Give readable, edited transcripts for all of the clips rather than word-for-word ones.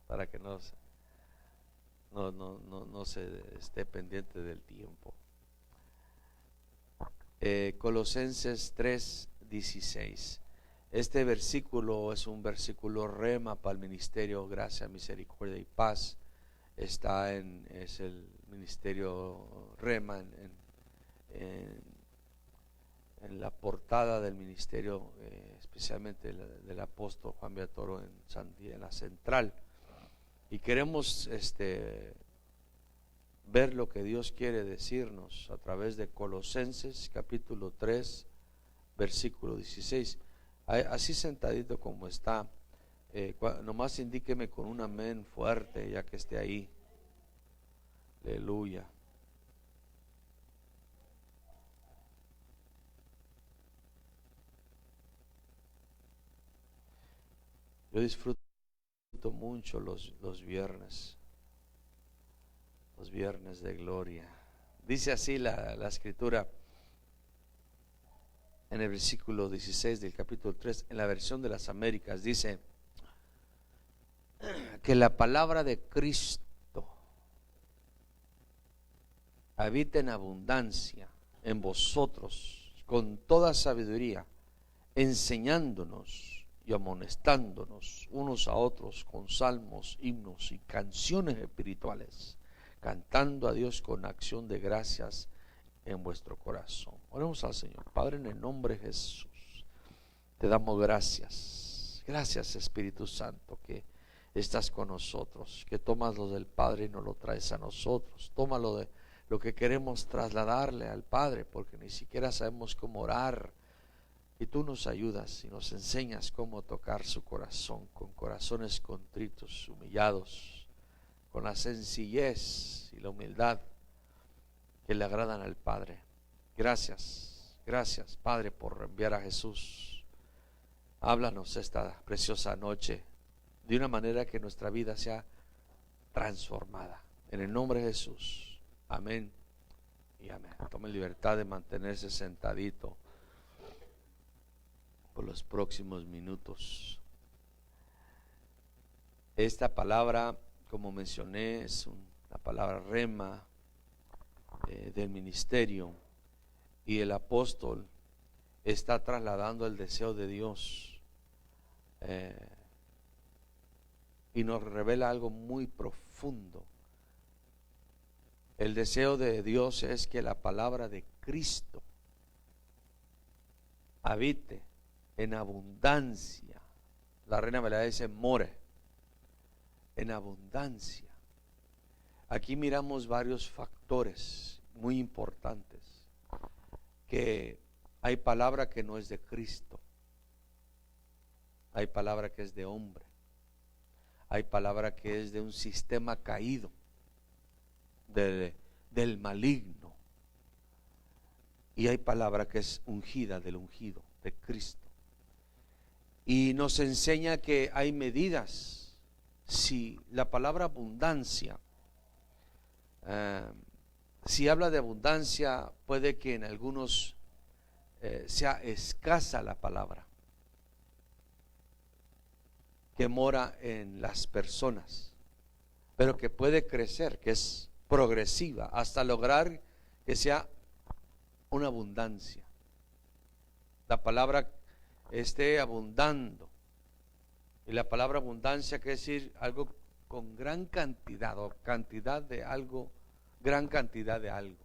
para que no se esté pendiente del tiempo. Colosenses 3:16. Este versículo es un versículo rema para el ministerio Gracia, Misericordia y Paz. Es el ministerio rema en la portada del ministerio, especialmente del apóstol Juan Villatoro en la central. Y queremos ver lo que Dios quiere decirnos a través de Colosenses capítulo 3 versículo 16. Así sentadito como está, nomás indíqueme con un amén fuerte ya que esté ahí. Aleluya. Yo disfruto mucho los viernes de gloria. Dice así la escritura en el versículo 16 del capítulo 3, en la versión de las Américas, dice que la palabra de Cristo habita en abundancia en vosotros con toda sabiduría, enseñándonos y amonestándonos unos a otros con salmos, himnos y canciones espirituales, cantando a Dios con acción de gracias en vuestro corazón. Oremos al Señor. Padre, en el nombre de Jesús, te damos gracias. Gracias, Espíritu Santo, que estás con nosotros, que tomas lo del Padre y nos lo traes a nosotros. Tómalo de lo que queremos trasladarle al Padre, porque ni siquiera sabemos cómo orar. Y tú nos ayudas y nos enseñas cómo tocar su corazón, con corazones contritos, humillados, con la sencillez y la humildad que le agradan al Padre. Gracias, gracias, Padre, por enviar a Jesús. Háblanos esta preciosa noche de una manera que nuestra vida sea transformada. En el nombre de Jesús. Amén y amén. Tome libertad de mantenerse sentadito por los próximos minutos. Esta palabra, como mencioné, es una palabra rema del ministerio, y el apóstol está trasladando el deseo de Dios y nos revela algo muy profundo. El deseo de Dios es que la palabra de Cristo habite en abundancia. La Reina Valera dice more, en abundancia. Aquí miramos varios factores muy importantes, que hay palabra que no es de Cristo, hay palabra que es de hombre, hay palabra que es de un sistema caído, del maligno, y hay palabra que es ungida del ungido, de Cristo. Y nos enseña que hay medidas. Si la palabra abundancia, si habla de abundancia, puede que en algunos sea escasa la palabra que mora en las personas, pero que puede crecer, que es progresiva, hasta lograr que sea una abundancia. La palabra esté abundando, y la palabra abundancia quiere decir algo con gran cantidad, o cantidad de algo, gran cantidad de algo.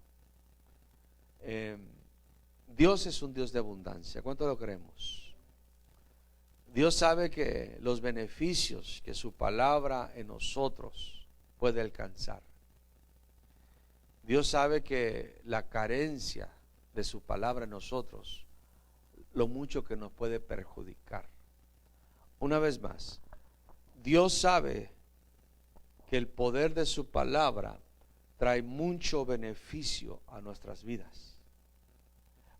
Dios es un Dios de abundancia. ¿Cuánto lo creemos? Dios sabe que los beneficios que su palabra en nosotros puede alcanzar. Dios sabe que la carencia de su palabra en nosotros, lo mucho que nos puede perjudicar. Una vez más, Dios sabe que el poder de su palabra trae mucho beneficio a nuestras vidas.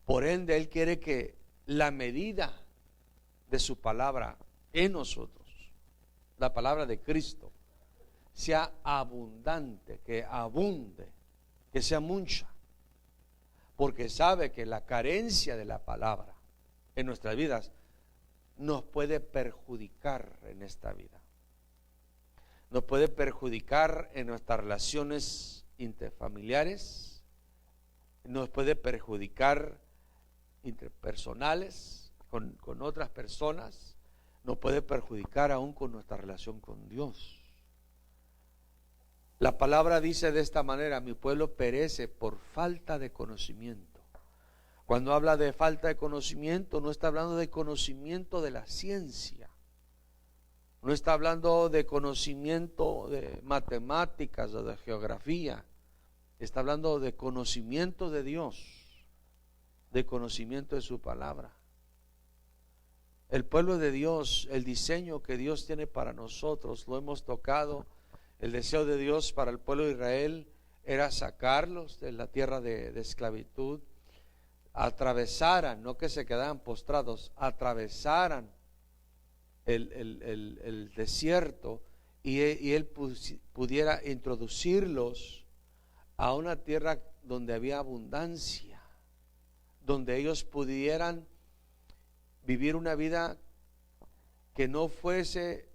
Por ende, Él quiere que la medida de su palabra en nosotros, la palabra de Cristo, sea abundante, que abunde, que sea mucha, porque sabe que la carencia de la palabra en nuestras vidas nos puede perjudicar en esta vida. nos puede perjudicar en nuestras relaciones interfamiliares, nos puede perjudicar interpersonales con otras personas, nos puede perjudicar aún con nuestra relación con Dios. La palabra dice de esta manera: mi pueblo perece por falta de conocimiento. Cuando habla de falta de conocimiento, no está hablando de conocimiento de la ciencia, no está hablando de conocimiento de matemáticas o de geografía, está hablando de conocimiento de Dios, de conocimiento de su palabra. El pueblo de Dios, el diseño que Dios tiene para nosotros, lo hemos tocado. El deseo de Dios para el pueblo de Israel era sacarlos de la tierra de esclavitud, atravesaran, no que se quedaran postrados, atravesaran el desierto y Él pudiera introducirlos a una tierra donde había abundancia, donde ellos pudieran vivir una vida que no fuese.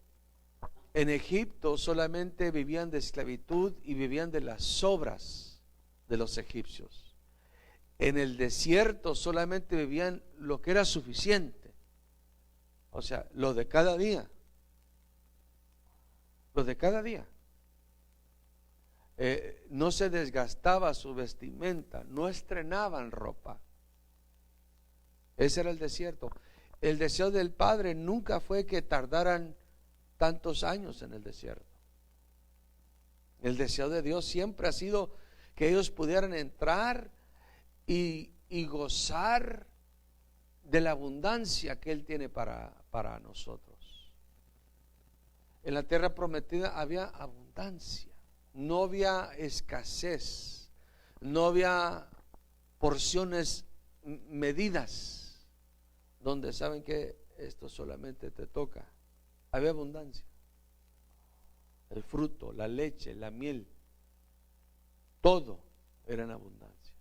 En Egipto solamente vivían de esclavitud y vivían de las obras de los egipcios. En el desierto solamente vivían lo que era suficiente, o sea, lo de cada día. Lo de cada día. No se desgastaba su vestimenta, no estrenaban ropa. Ese era el desierto. El deseo del Padre nunca fue que tardaran tantos años en el desierto. El deseo de Dios siempre ha sido que ellos pudieran entrar y gozar de la abundancia que Él tiene para nosotros. En la tierra prometida había abundancia, no había escasez, no había porciones medidas donde saben que esto solamente te toca. Había abundancia. El fruto, la leche, la miel, todo era en abundancia.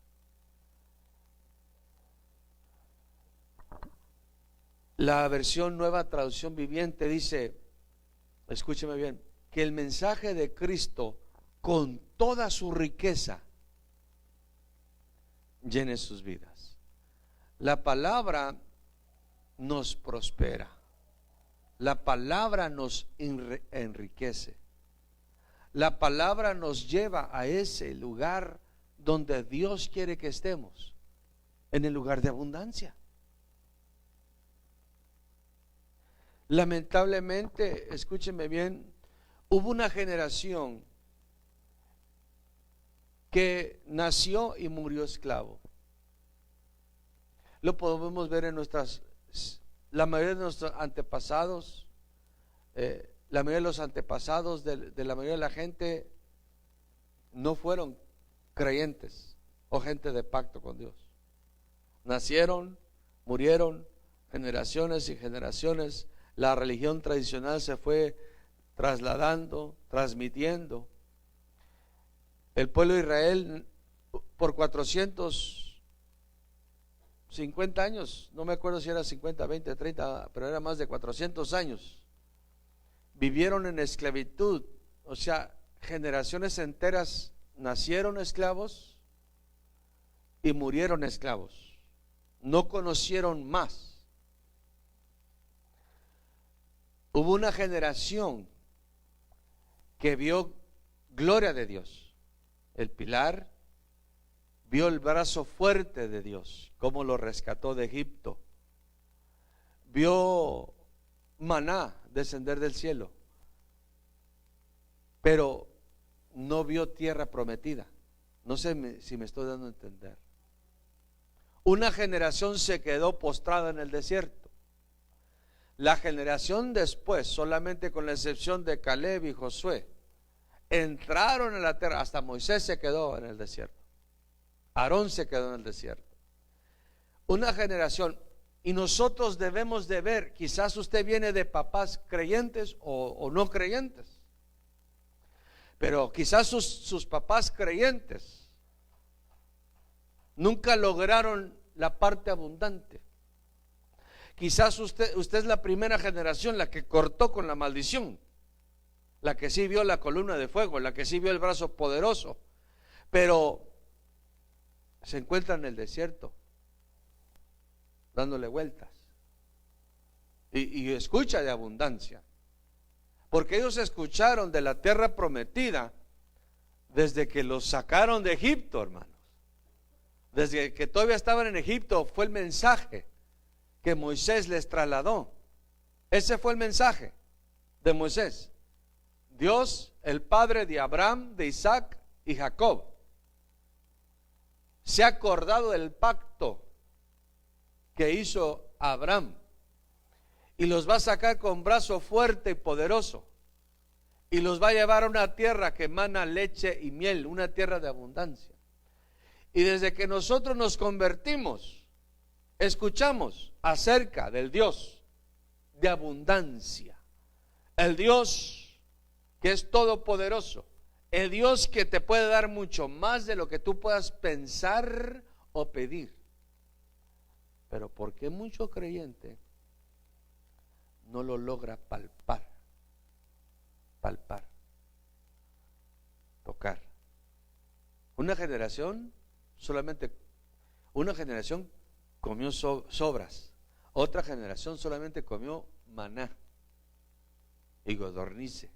La versión Nueva Traducción Viviente dice, escúcheme bien, que el mensaje de Cristo con toda su riqueza llene sus vidas. La palabra nos prospera. La palabra nos enriquece. La palabra nos lleva a ese lugar donde Dios quiere que estemos, en el lugar de abundancia. Lamentablemente, escúcheme bien, hubo una generación que nació y murió esclavo. Lo podemos ver en la mayoría de nuestros antepasados, la mayoría de los antepasados de la mayoría de la gente no fueron creyentes o gente de pacto con Dios. Nacieron, murieron, generaciones y generaciones. La religión tradicional se fue trasladando, transmitiendo. El pueblo de Israel por 450 años, no me acuerdo si era 50, 20, 30, pero era más de 400 años, vivieron en esclavitud. O sea, generaciones enteras nacieron esclavos y murieron esclavos, no conocieron más. Hubo una generación que vio gloria de Dios, el pilar, vio el brazo fuerte de Dios, cómo lo rescató de Egipto, vio maná descender del cielo, pero no vio tierra prometida. No sé si me estoy dando a entender. Una generación se quedó postrada en el desierto. La generación después, solamente con la excepción de Caleb y Josué, entraron en la tierra. Hasta Moisés se quedó en el desierto, Aarón se quedó en el desierto. Una generación. Y nosotros debemos de ver, quizás usted viene de papás creyentes o no creyentes, pero quizás sus papás creyentes nunca lograron la parte abundante. Quizás usted es la primera generación la que cortó con la maldición la que sí vio la columna de fuego, la que sí vio el brazo poderoso, pero se encuentra en el desierto, dándole vueltas, y escucha de abundancia, porque ellos escucharon de la tierra prometida desde que los sacaron de Egipto, hermanos. Desde que todavía estaban en Egipto fue el mensaje que Moisés les trasladó. Ese fue el mensaje de Moisés. Dios, el padre de Abraham, de Isaac y Jacob, se ha acordado del pacto que hizo Abraham y los va a sacar con brazo fuerte y poderoso y los va a llevar a una tierra que emana leche y miel, una tierra de abundancia. Y desde que nosotros nos convertimos, escuchamos acerca del Dios de abundancia, el Dios que es todopoderoso, el Dios que te puede dar mucho más de lo que tú puedas pensar o pedir. Pero ¿por qué mucho creyente no lo logra palpar, tocar? Una generación comió sobras, otra generación solamente comió maná y codornice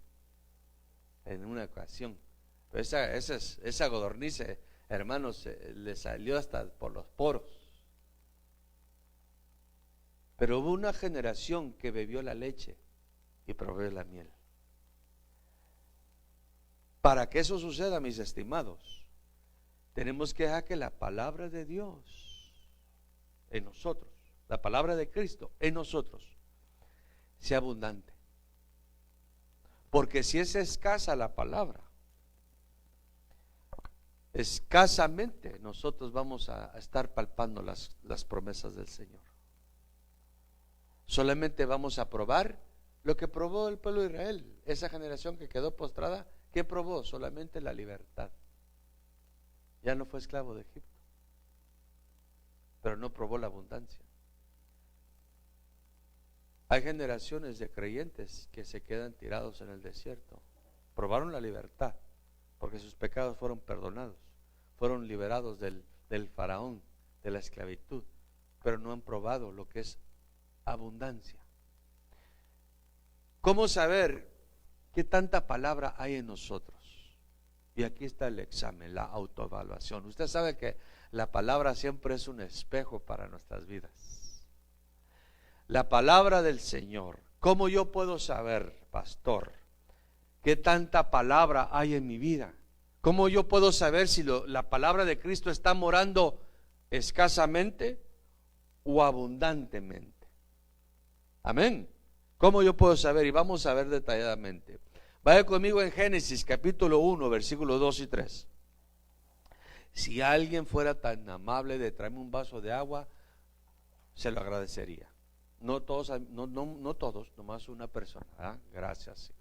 en una ocasión. Pero esa codornice, hermanos, le salió hasta por los poros. Pero hubo una generación que bebió la leche y probó la miel. Para que eso suceda, mis estimados, tenemos que dejar que la palabra de Dios en nosotros, la palabra de Cristo en nosotros, sea abundante. Porque si es escasa la palabra, escasamente nosotros vamos a estar palpando las promesas del Señor. Solamente vamos a probar lo que probó el pueblo de Israel. Esa generación que quedó postrada, ¿qué probó? Solamente la libertad. Ya no fue esclavo de Egipto, pero no probó la abundancia. Hay generaciones de creyentes que se quedan tirados en el desierto. Probaron la libertad porque sus pecados fueron perdonados, fueron liberados del faraón, de la esclavitud, pero no han probado lo que es abundancia. ¿Cómo saber qué tanta palabra hay en nosotros? Y aquí está el examen, la autoevaluación. Usted sabe que la palabra siempre es un espejo para nuestras vidas. La palabra del Señor. ¿Cómo yo puedo saber, pastor, qué tanta palabra hay en mi vida? ¿Cómo yo puedo saber si la palabra de Cristo está morando escasamente o abundantemente? Amén. ¿Cómo yo puedo saber? Y vamos a ver detalladamente. Vaya conmigo en Génesis capítulo 1, versículos 2 y 3. Si alguien fuera tan amable de traerme un vaso de agua, se lo agradecería. No todos, nomás una persona. ¿Ah? Gracias.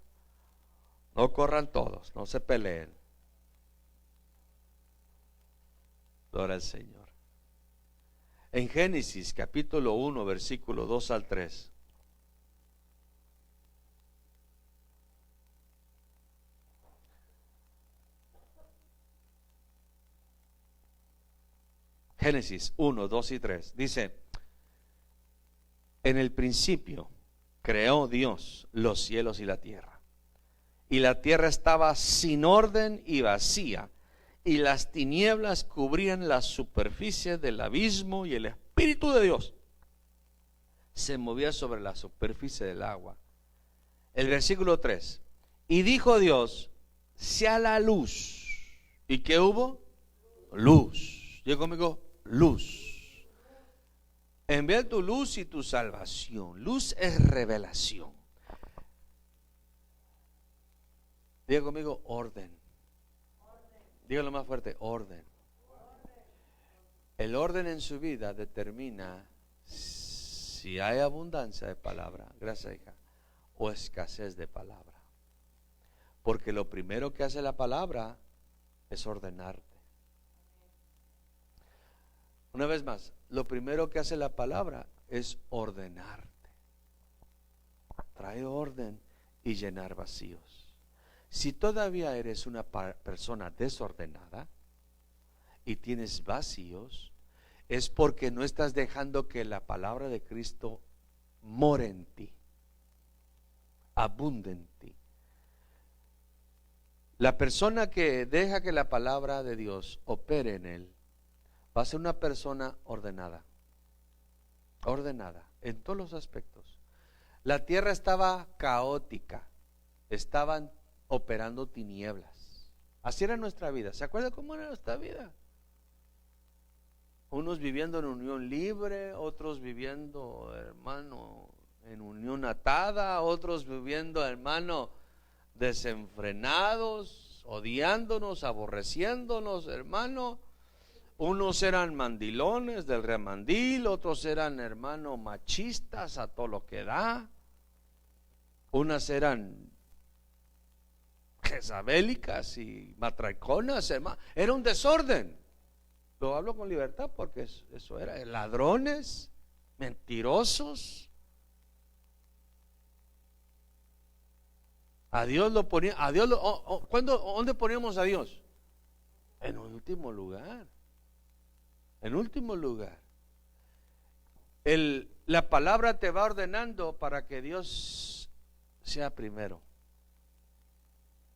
No corran todos, no se peleen. Gloria al Señor. En Génesis capítulo 1, versículo 2 al 3. Génesis 1, 2 y 3. Dice: en el principio creó Dios los cielos y la tierra. Y la tierra estaba sin orden y vacía, y las tinieblas cubrían la superficie del abismo, y el Espíritu de Dios se movía sobre la superficie del agua. El versículo 3. Y dijo Dios: sea la luz. ¿Y qué hubo? Luz. Diga conmigo: luz. Envía tu luz y tu salvación. Luz es revelación. Diga conmigo: orden. Dígalo más fuerte: orden. El orden en su vida determina si hay abundancia de palabra, gracias hija, o escasez de palabra. Porque lo primero que hace la palabra es ordenarte. Una vez más, lo primero que hace la palabra es ordenarte. Trae orden y llenar vacíos. Si todavía eres una persona desordenada y tienes vacíos, es porque no estás dejando que la palabra de Cristo more en ti, abunde en ti. La persona que deja que la palabra de Dios opere en él va a ser una persona ordenada, ordenada en todos los aspectos. La tierra estaba caótica, estaban operando tinieblas. Así era nuestra vida. ¿Se acuerda cómo era nuestra vida? Unos viviendo en unión libre, otros viviendo, hermano, en unión atada, otros viviendo, hermano, desenfrenados, odiándonos, aborreciéndonos, hermano. Unos eran mandilones del remandil, otros eran, hermano, machistas a todo lo que da. Unas eran jezabélicas y matraconas, hermano. Era un desorden. Lo hablo con libertad porque eso era. Ladrones, mentirosos. A Dios lo ponía, a Dios ¿dónde poníamos a Dios? En último lugar. En último lugar. La palabra te va ordenando para que Dios sea primero.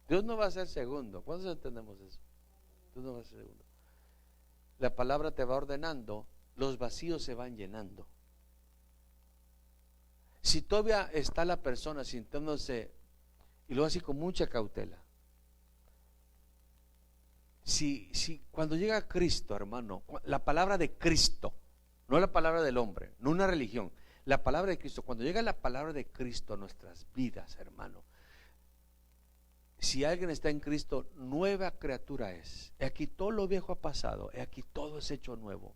Dios no va a ser segundo. ¿Cuántos entendemos eso? Dios no va a ser segundo. La palabra te va ordenando, los vacíos se van llenando. Si todavía está la persona sintiéndose, y luego así con mucha cautela, si cuando llega Cristo, hermano, la palabra de Cristo, no la palabra del hombre, no una religión, la palabra de Cristo, cuando llega la palabra de Cristo a nuestras vidas, hermano, si alguien está en Cristo, nueva criatura es. Aquí todo lo viejo ha pasado, aquí todo es hecho nuevo.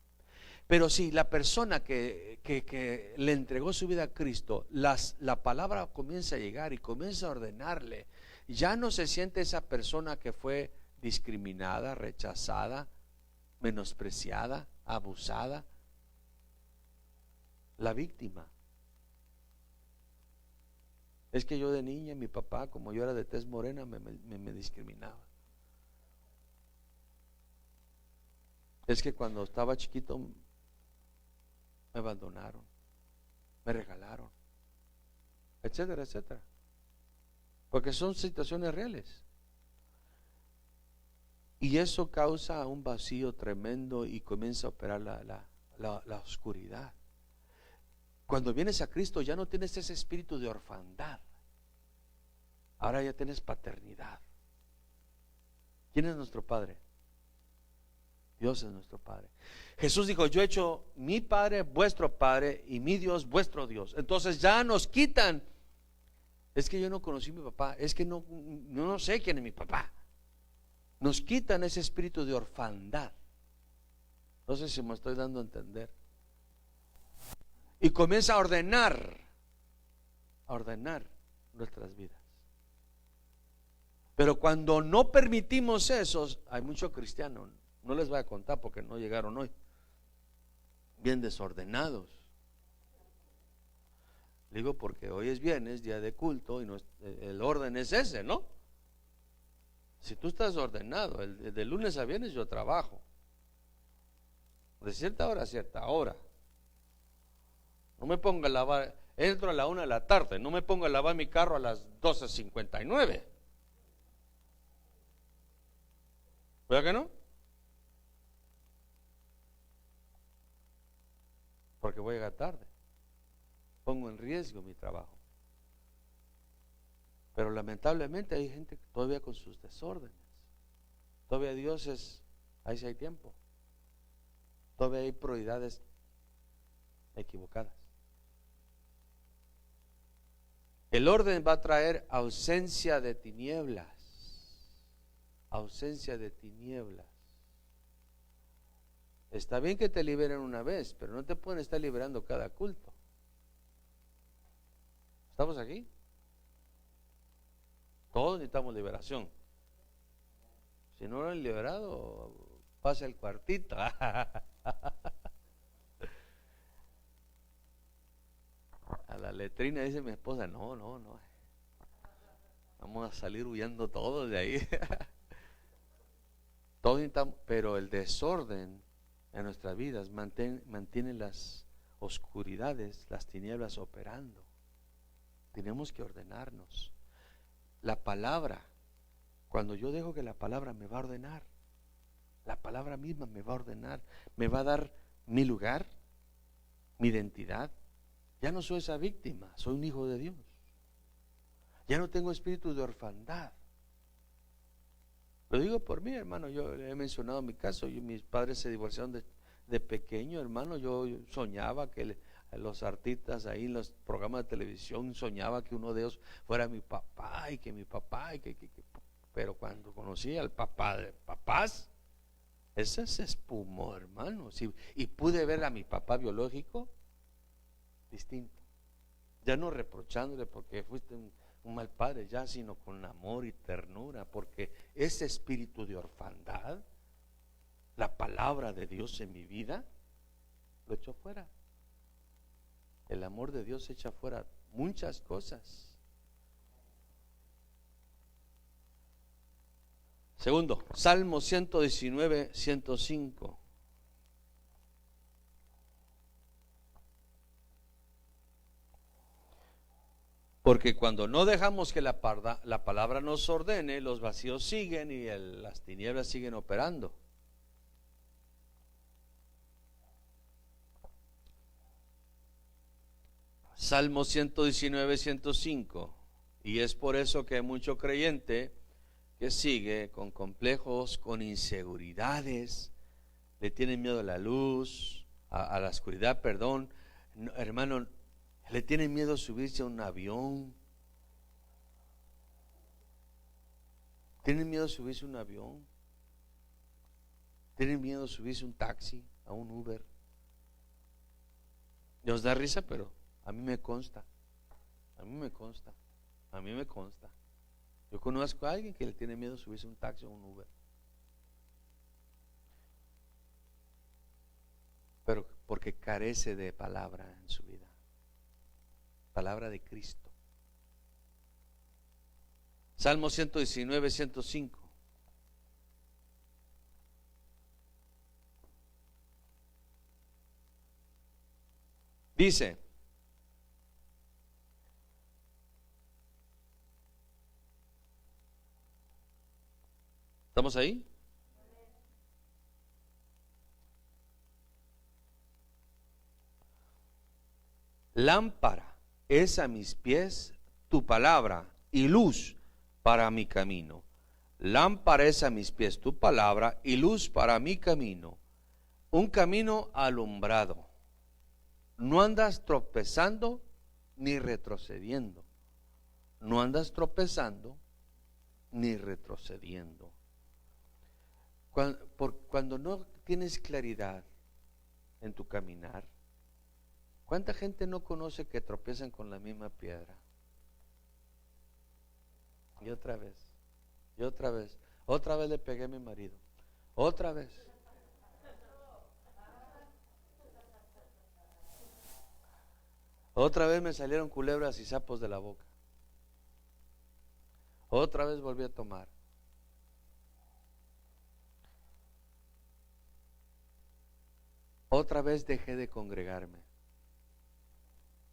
Pero si la persona que le entregó su vida a Cristo, la palabra comienza a llegar y comienza a ordenarle, ya no se siente esa persona que fue discriminada, rechazada, menospreciada, abusada, la víctima. Es que yo de niña, mi papá, como yo era de tez morena, me discriminaba. Es que cuando estaba chiquito me abandonaron, me regalaron, etcétera, etcétera. Porque son situaciones reales. Y eso causa un vacío tremendo y comienza a operar la oscuridad. Cuando vienes a Cristo ya no tienes ese espíritu de orfandad. Ahora ya tienes paternidad. ¿Quién es nuestro Padre? Dios es nuestro Padre. Jesús dijo: yo he hecho mi Padre vuestro Padre y mi Dios vuestro Dios. Entonces ya nos quitan. Es que yo no conocí a mi papá. Es que no sé quién es mi papá. Nos quitan ese espíritu de orfandad. No sé si me estoy dando a entender. Y comienza a ordenar nuestras vidas. Pero cuando no permitimos eso, hay muchos cristianos, no les voy a contar porque no llegaron hoy, bien desordenados. Digo porque hoy es viernes, día de culto, y el orden es ese, ¿no? Si tú estás ordenado, de lunes a viernes yo trabajo, de cierta hora a cierta hora. No me ponga a lavar, entro a la 1 de la tarde, no me ponga a lavar mi carro a las 12:59. ¿Verdad que no? Porque voy a llegar tarde. Pongo en riesgo mi trabajo. Pero lamentablemente hay gente todavía con sus desórdenes. Todavía Dios ahí sí hay tiempo. Todavía hay prioridades equivocadas. El orden va a traer ausencia de tinieblas. Ausencia de tinieblas. Está bien que te liberen una vez, pero no te pueden estar liberando cada culto. ¿Estamos aquí? Todos necesitamos liberación. Si no lo han liberado, pasa el cuartito. A la letrina dice mi esposa: no. Vamos a salir huyendo todos de ahí. Todos pero el desorden en nuestras vidas mantiene las oscuridades, las tinieblas operando. Tenemos que ordenarnos. La palabra, cuando yo dejo que la palabra me va a ordenar, la palabra misma me va a ordenar, me va a dar mi lugar, mi identidad. Ya no soy esa víctima, soy un hijo de Dios. Ya no tengo espíritu de orfandad. Lo digo por mí, hermano. Yo he mencionado mi caso. Mis padres se divorciaron de pequeño, hermano. Yo soñaba que los artistas ahí en los programas de televisión, soñaba que uno de ellos fuera mi papá, y que mi papá, pero cuando conocí al papá de papás, ese se espumó, hermano. Sí, y pude ver a mi papá biológico distinto. Ya no reprochándole porque fuiste un mal padre, ya, sino con amor y ternura, porque ese espíritu de orfandad, la palabra de Dios en mi vida, lo echó fuera. El amor de Dios echa fuera muchas cosas. Segundo, Salmo 119, 105. Porque cuando no dejamos que la palabra nos ordene, los vacíos siguen y las tinieblas siguen operando. Salmo 119, 105. Y es por eso que hay mucho creyente que sigue con complejos, con inseguridades, le tienen miedo a la luz, a la oscuridad, perdón. No, hermano, le tienen miedo a subirse a un avión. Tienen miedo a subirse a un avión. Tienen miedo a subirse a un taxi, a un Uber. Nos da risa, pero a mí me consta. A mí me consta. A mí me consta. Yo conozco a alguien que le tiene miedo a subirse a un taxi o un Uber. Pero porque carece de palabra en su vida. Palabra de Cristo. Salmo 119, 105. Dice: ¿estamos ahí? Lámpara es a mis pies tu palabra y luz para mi camino. Lámpara es a mis pies tu palabra y luz para mi camino. Un camino alumbrado. No andas tropezando ni retrocediendo. No andas tropezando ni retrocediendo. Cuando no tienes claridad en tu caminar, ¿cuánta gente no conoce que tropiezan con la misma piedra? Y otra vez, y otra vez. Otra vez le pegué a mi marido. Otra vez. Otra vez me salieron culebras y sapos de la boca. Otra vez volví a tomar. Otra vez dejé de congregarme.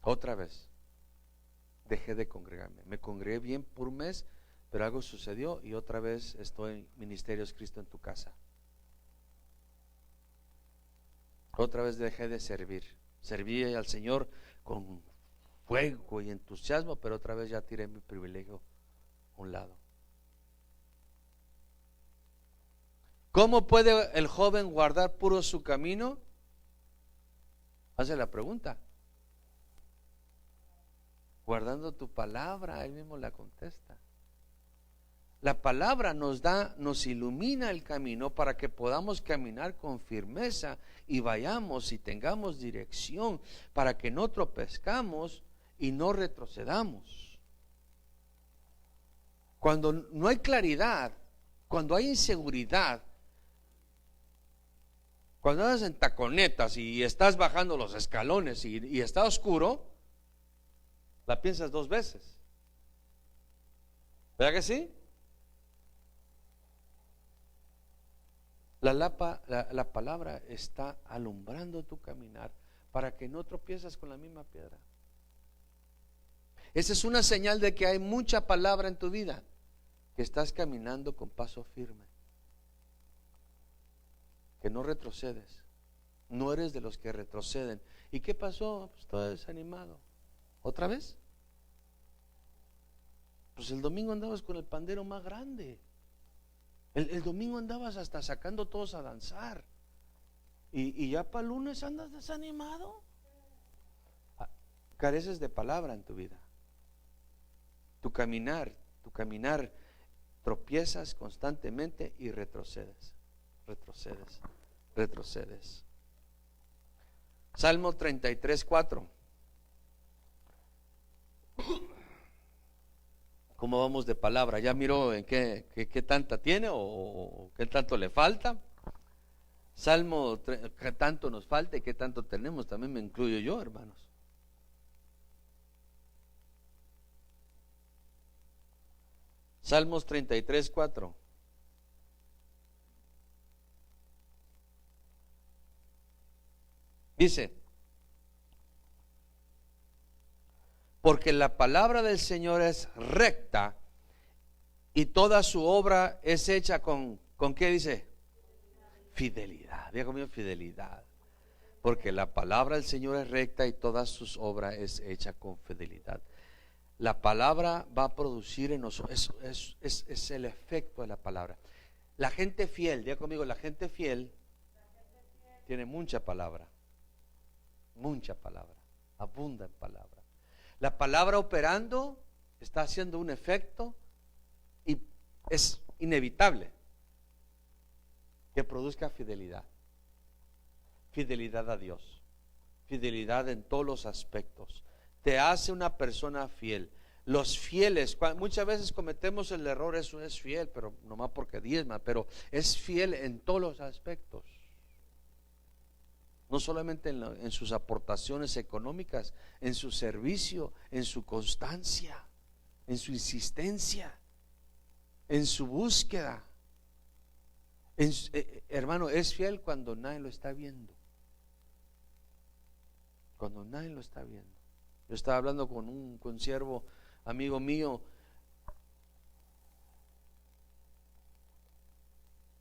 Otra vez dejé de congregarme. Me congregué bien por un mes, pero algo sucedió y otra vez estoy en Ministerios Cristo en tu casa. Otra vez dejé de servir. Serví al Señor con fuego y entusiasmo, pero otra vez ya tiré mi privilegio a un lado. ¿Cómo puede el joven guardar puro su camino? Hace la pregunta. Guardando tu palabra, él mismo la contesta. La palabra nos ilumina el camino para que podamos caminar con firmeza y vayamos y tengamos dirección, para que no tropezcamos y no retrocedamos. Cuando no hay claridad, cuando hay inseguridad, cuando andas en taconetas y estás bajando los escalones y está oscuro, la piensas dos veces. ¿Verdad que sí? La palabra está alumbrando tu caminar para que no tropieces con la misma piedra. Esa es una señal de que hay mucha palabra en tu vida, que estás caminando con paso firme, que no retrocedes, no eres de los que retroceden. ¿Y qué pasó? Pues estoy desanimado. ¿Otra vez? Pues el domingo andabas con el pandero más grande. El domingo andabas hasta sacando todos a danzar. Y ya para el lunes andas desanimado. Careces de palabra en tu vida. Tu caminar, tropiezas constantemente y retrocedes. Salmo 33:4. ¿Cómo vamos de palabra? ¿Ya miró en qué tanta tiene o qué tanto le falta? Salmo, ¿qué tanto nos falta y qué tanto tenemos? También me incluyo yo, hermanos. Salmos 33:4. Dice: porque la palabra del Señor es recta y toda su obra es hecha ¿con qué dice? Fidelidad. Diga conmigo, fidelidad. Porque la palabra del Señor es recta y toda sus obras es hecha con fidelidad. La palabra va a producir en nosotros, es el efecto de la palabra. La gente fiel, diga conmigo, la gente fiel tiene mucha palabra, abunda en palabra. La palabra operando está haciendo un efecto y es inevitable que produzca fidelidad. Fidelidad a Dios, fidelidad en todos los aspectos. Te hace una persona fiel. Los fieles, muchas veces cometemos el error, eso es fiel, pero nomás porque diezma, pero es fiel en todos los aspectos. No solamente en sus aportaciones económicas, en su servicio, en su constancia, en su insistencia, en su búsqueda. Hermano, es fiel cuando nadie lo está viendo. Cuando nadie lo está viendo. Yo estaba hablando con un consiervo amigo mío.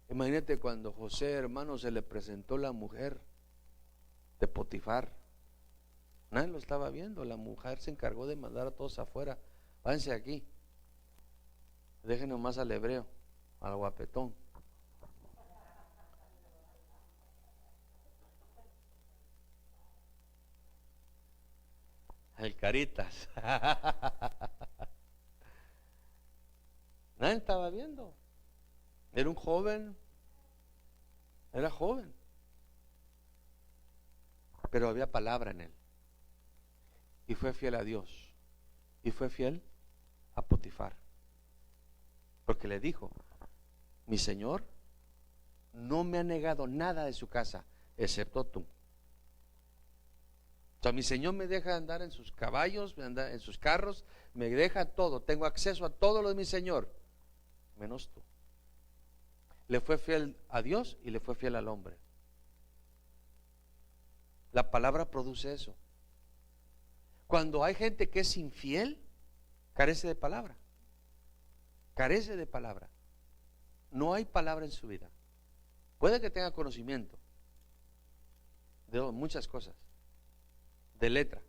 Imagínate cuando José, hermano, se le presentó la mujer de Potifar. Nadie lo estaba viendo. La mujer se encargó de mandar a todos afuera. Váyanse aquí. Dejen nomás al hebreo, al guapetón. El Caritas. Nadie estaba viendo. Era un joven. Era joven. Pero había palabra en él. Y fue fiel a Dios. Y fue fiel a Potifar. Porque le dijo: mi Señor no me ha negado nada de su casa, excepto tú. O sea, mi Señor me deja andar en sus caballos, me anda en sus carros, me deja todo, tengo acceso a todo lo de mi Señor, menos tú. Le fue fiel a Dios y le fue fiel al hombre. La palabra produce eso. Cuando hay gente que es infiel, carece de palabra. Carece de palabra. No hay palabra en su vida. Puede que tenga conocimiento de muchas cosas, de letra,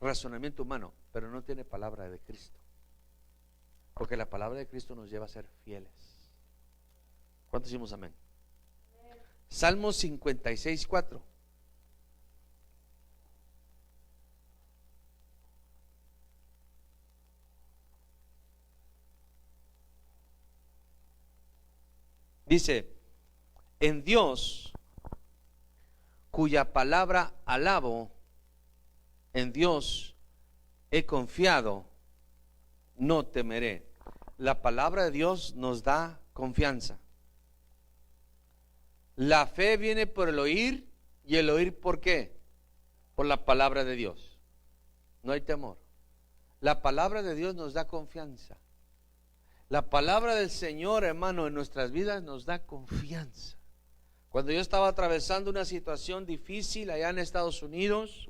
razonamiento humano, pero no tiene palabra de Cristo. Porque la palabra de Cristo nos lleva a ser fieles. ¿Cuántos decimos amén? Salmo 56:4. Dice: en Dios, cuya palabra alabo, en Dios he confiado, no temeré. La palabra de Dios nos da confianza. La fe viene por el oír, y el oír ¿por qué? Por la palabra de Dios. No hay temor. La palabra de Dios nos da confianza. La palabra del Señor, hermano, en nuestras vidas nos da confianza. Cuando yo estaba atravesando una situación difícil allá en Estados Unidos,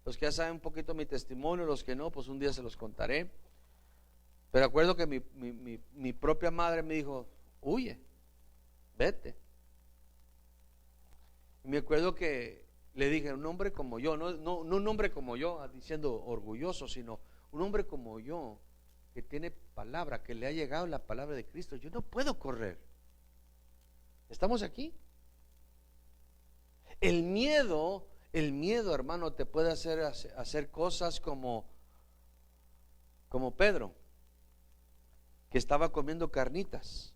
los que ya saben un poquito mi testimonio, los que no, pues un día se los contaré. Pero acuerdo que mi propia madre me dijo, huye, vete. Y me acuerdo que le dije, un hombre como yo, no un hombre como yo, diciendo orgulloso, sino un hombre como yo, que tiene palabra, que le ha llegado la palabra de Cristo, yo no puedo correr. ¿Estamos aquí? El miedo, hermano, te puede hacer cosas como Pedro, que estaba comiendo carnitas,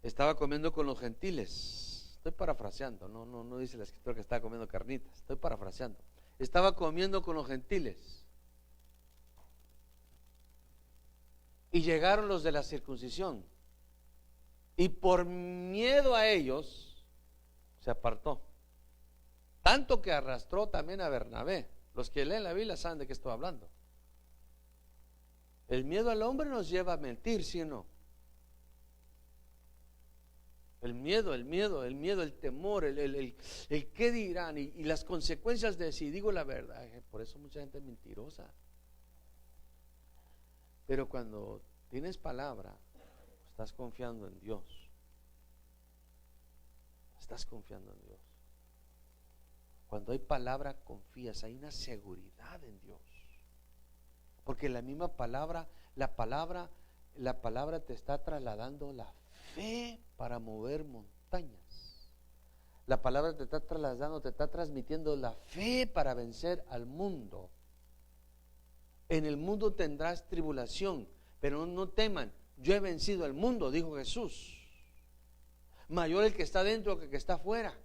estaba comiendo con los gentiles. Estoy parafraseando, no dice la escritura que estaba comiendo carnitas, estoy parafraseando. Estaba comiendo con los gentiles. Y llegaron los de la circuncisión. Y por miedo a ellos, se apartó. Tanto que arrastró también a Bernabé. Los que leen la Biblia saben de qué estoy hablando. El miedo al hombre nos lleva a mentir, ¿sí o no? El miedo, el temor, el qué dirán y las consecuencias de si digo la verdad. Por eso mucha gente es mentirosa. Pero cuando tienes palabra, estás confiando en Dios. Estás confiando en Dios. Cuando hay palabra, confías, hay una seguridad en Dios. Porque la misma palabra, la palabra te está trasladando la fe para mover montañas. La palabra te está trasladando, te está transmitiendo la fe para vencer al mundo. En el mundo tendrás tribulación, pero no teman, yo he vencido al mundo, dijo Jesús. Mayor el que está dentro que el que está afuera.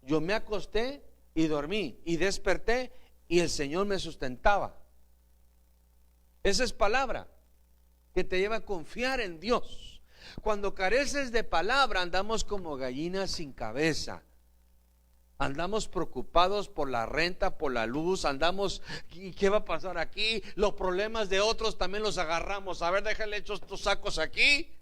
Yo me acosté y dormí y desperté y el Señor me sustentaba. Esa es palabra que te lleva a confiar en Dios. Cuando careces de palabra, andamos como gallinas sin cabeza. Andamos preocupados por la renta, por la luz, andamos, ¿qué va a pasar aquí? Los problemas de otros también los agarramos. A ver, déjale hechos estos sacos aquí.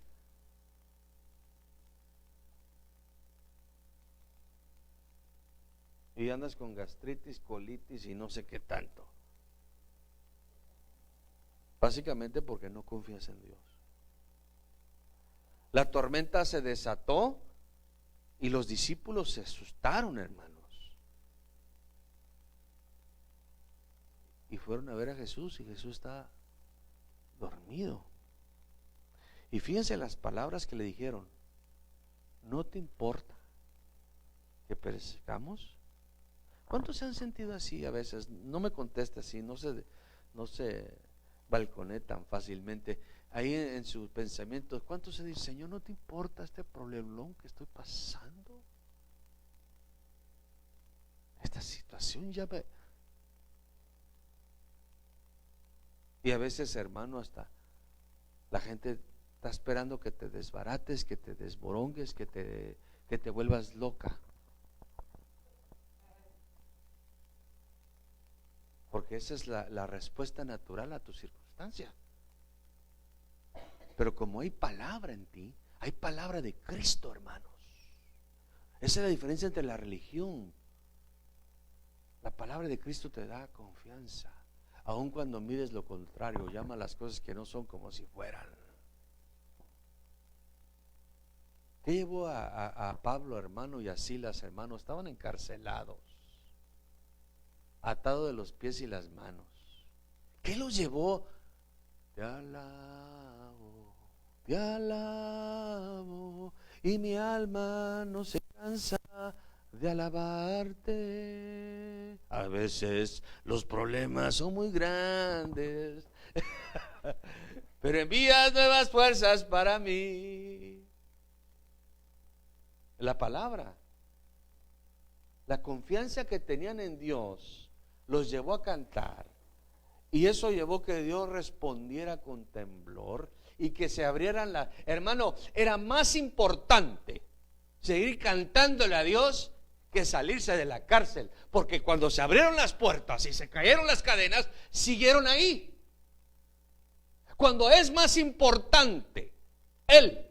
Y andas con gastritis, colitis y no sé qué tanto. Básicamente porque no confías en Dios. La tormenta se desató y los discípulos se asustaron, hermanos. Y fueron a ver a Jesús y Jesús está dormido. Y fíjense las palabras que le dijeron. ¿No te importa que perezcamos? ¿Cuántos se han sentido así a veces? No me conteste así, no se balconee tan fácilmente. Ahí en sus pensamientos, ¿cuántos se dicen, Señor, no te importa este problemón que estoy pasando? Esta situación ya me... Y a veces, hermano, hasta la gente está esperando que te desbarates, que te desmorongues, que te vuelvas loca. Porque esa es la respuesta natural a tu circunstancia. Pero como hay palabra en ti, hay palabra de Cristo, hermanos. Esa es la diferencia entre la religión. La palabra de Cristo te da confianza. Aun cuando mires lo contrario, llama las cosas que no son como si fueran. ¿Qué llevó a Pablo, hermano, y a Silas, hermano? Estaban encarcelados, atados de los pies y las manos. ¿Qué los llevó? Te alabo, y mi alma no se cansa de alabarte. A veces los problemas son muy grandes, pero envías nuevas fuerzas para mí. La palabra, la confianza que tenían en Dios los llevó a cantar, y eso llevó que Dios respondiera con temblor y que se abrieran hermano, era más importante seguir cantándole a Dios que salirse de la cárcel, porque cuando se abrieron las puertas y se cayeron las cadenas, siguieron ahí. Cuando es más importante Él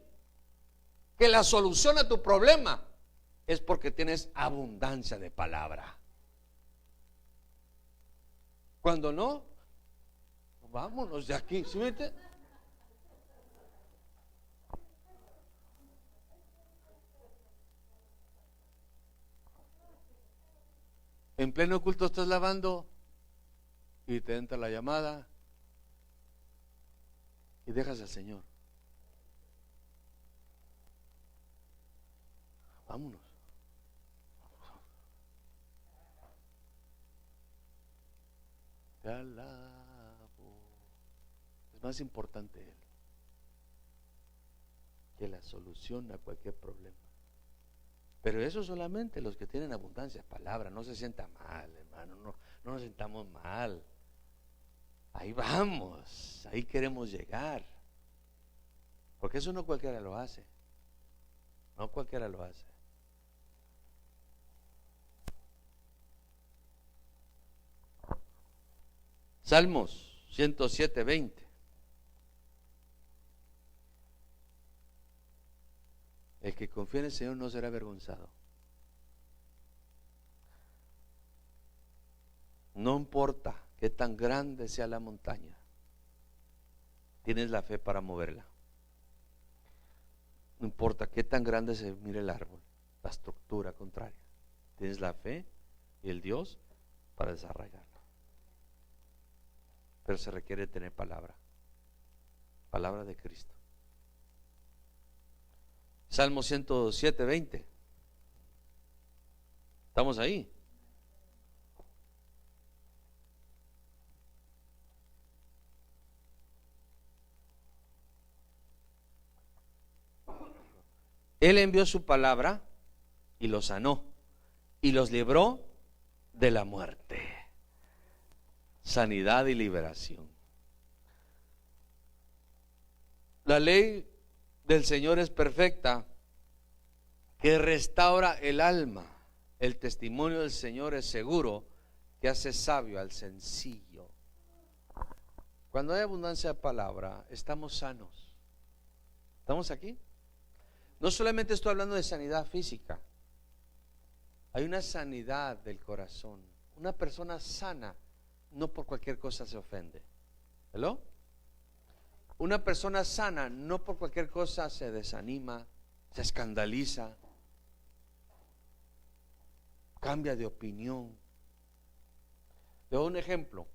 que la solución a tu problema, es porque tienes abundancia de palabra. Cuando no, vámonos de aquí. ¿Sí me entiendes? En pleno culto estás lavando y te entra la llamada y dejas al Señor. Vámonos. Te alabo. Es más importante Él que la solución a cualquier problema. Pero eso solamente los que tienen abundancia de palabra. No se sienta mal, hermano. No nos sintamos mal. Ahí vamos. Ahí queremos llegar. Porque eso no cualquiera lo hace. No cualquiera lo hace. Salmos 107:20. El que confía en el Señor no será avergonzado. No importa qué tan grande sea la montaña, tienes la fe para moverla. No importa qué tan grande se mire el árbol, la estructura contraria, tienes la fe y el Dios para desarrollarla. Pero se requiere tener palabra de Cristo. Salmo 107:20. ¿Estamos ahí? Él envió su palabra y los sanó y los libró de la muerte. Sanidad y liberación. La ley del Señor es perfecta, que restaura el alma. El testimonio del Señor es seguro, que hace sabio al sencillo. Cuando hay abundancia de palabra, estamos sanos. ¿Estamos aquí? No solamente estoy hablando de sanidad física, hay una sanidad del corazón. Una persona sana no por cualquier cosa se ofende. ¿Hello? Una persona sana no por cualquier cosa se desanima, se escandaliza, cambia de opinión. Le doy un ejemplo.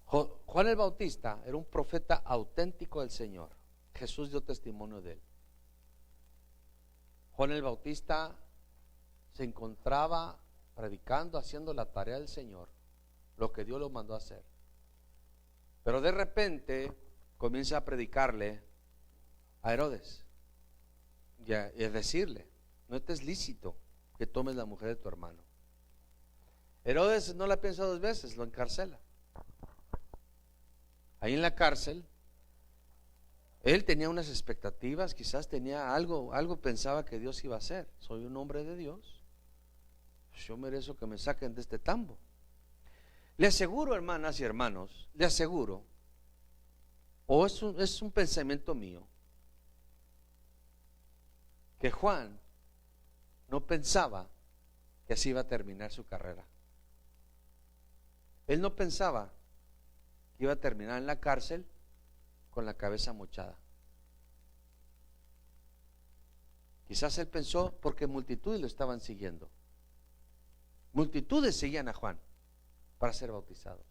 Juan el Bautista era un profeta auténtico del Señor. Jesús dio testimonio de él. Juan el Bautista se encontraba predicando, haciendo la tarea del Señor, lo que Dios lo mandó a hacer. Pero de repente comienza a predicarle a Herodes y a decirle: no te es lícito que tomes la mujer de tu hermano. Herodes no la piensa dos veces, lo encarcela. Ahí en la cárcel, él tenía unas expectativas, quizás tenía algo pensaba que Dios iba a hacer. Soy un hombre de Dios, yo merezco que me saquen de este tambo. Le aseguro, hermanas y hermanos, le aseguro, o es un pensamiento mío, que Juan no pensaba que así iba a terminar su carrera. Él no pensaba que iba a terminar en la cárcel con la cabeza mochada. Quizás él pensó porque multitudes lo estaban siguiendo. Multitudes seguían a Juan para ser bautizados.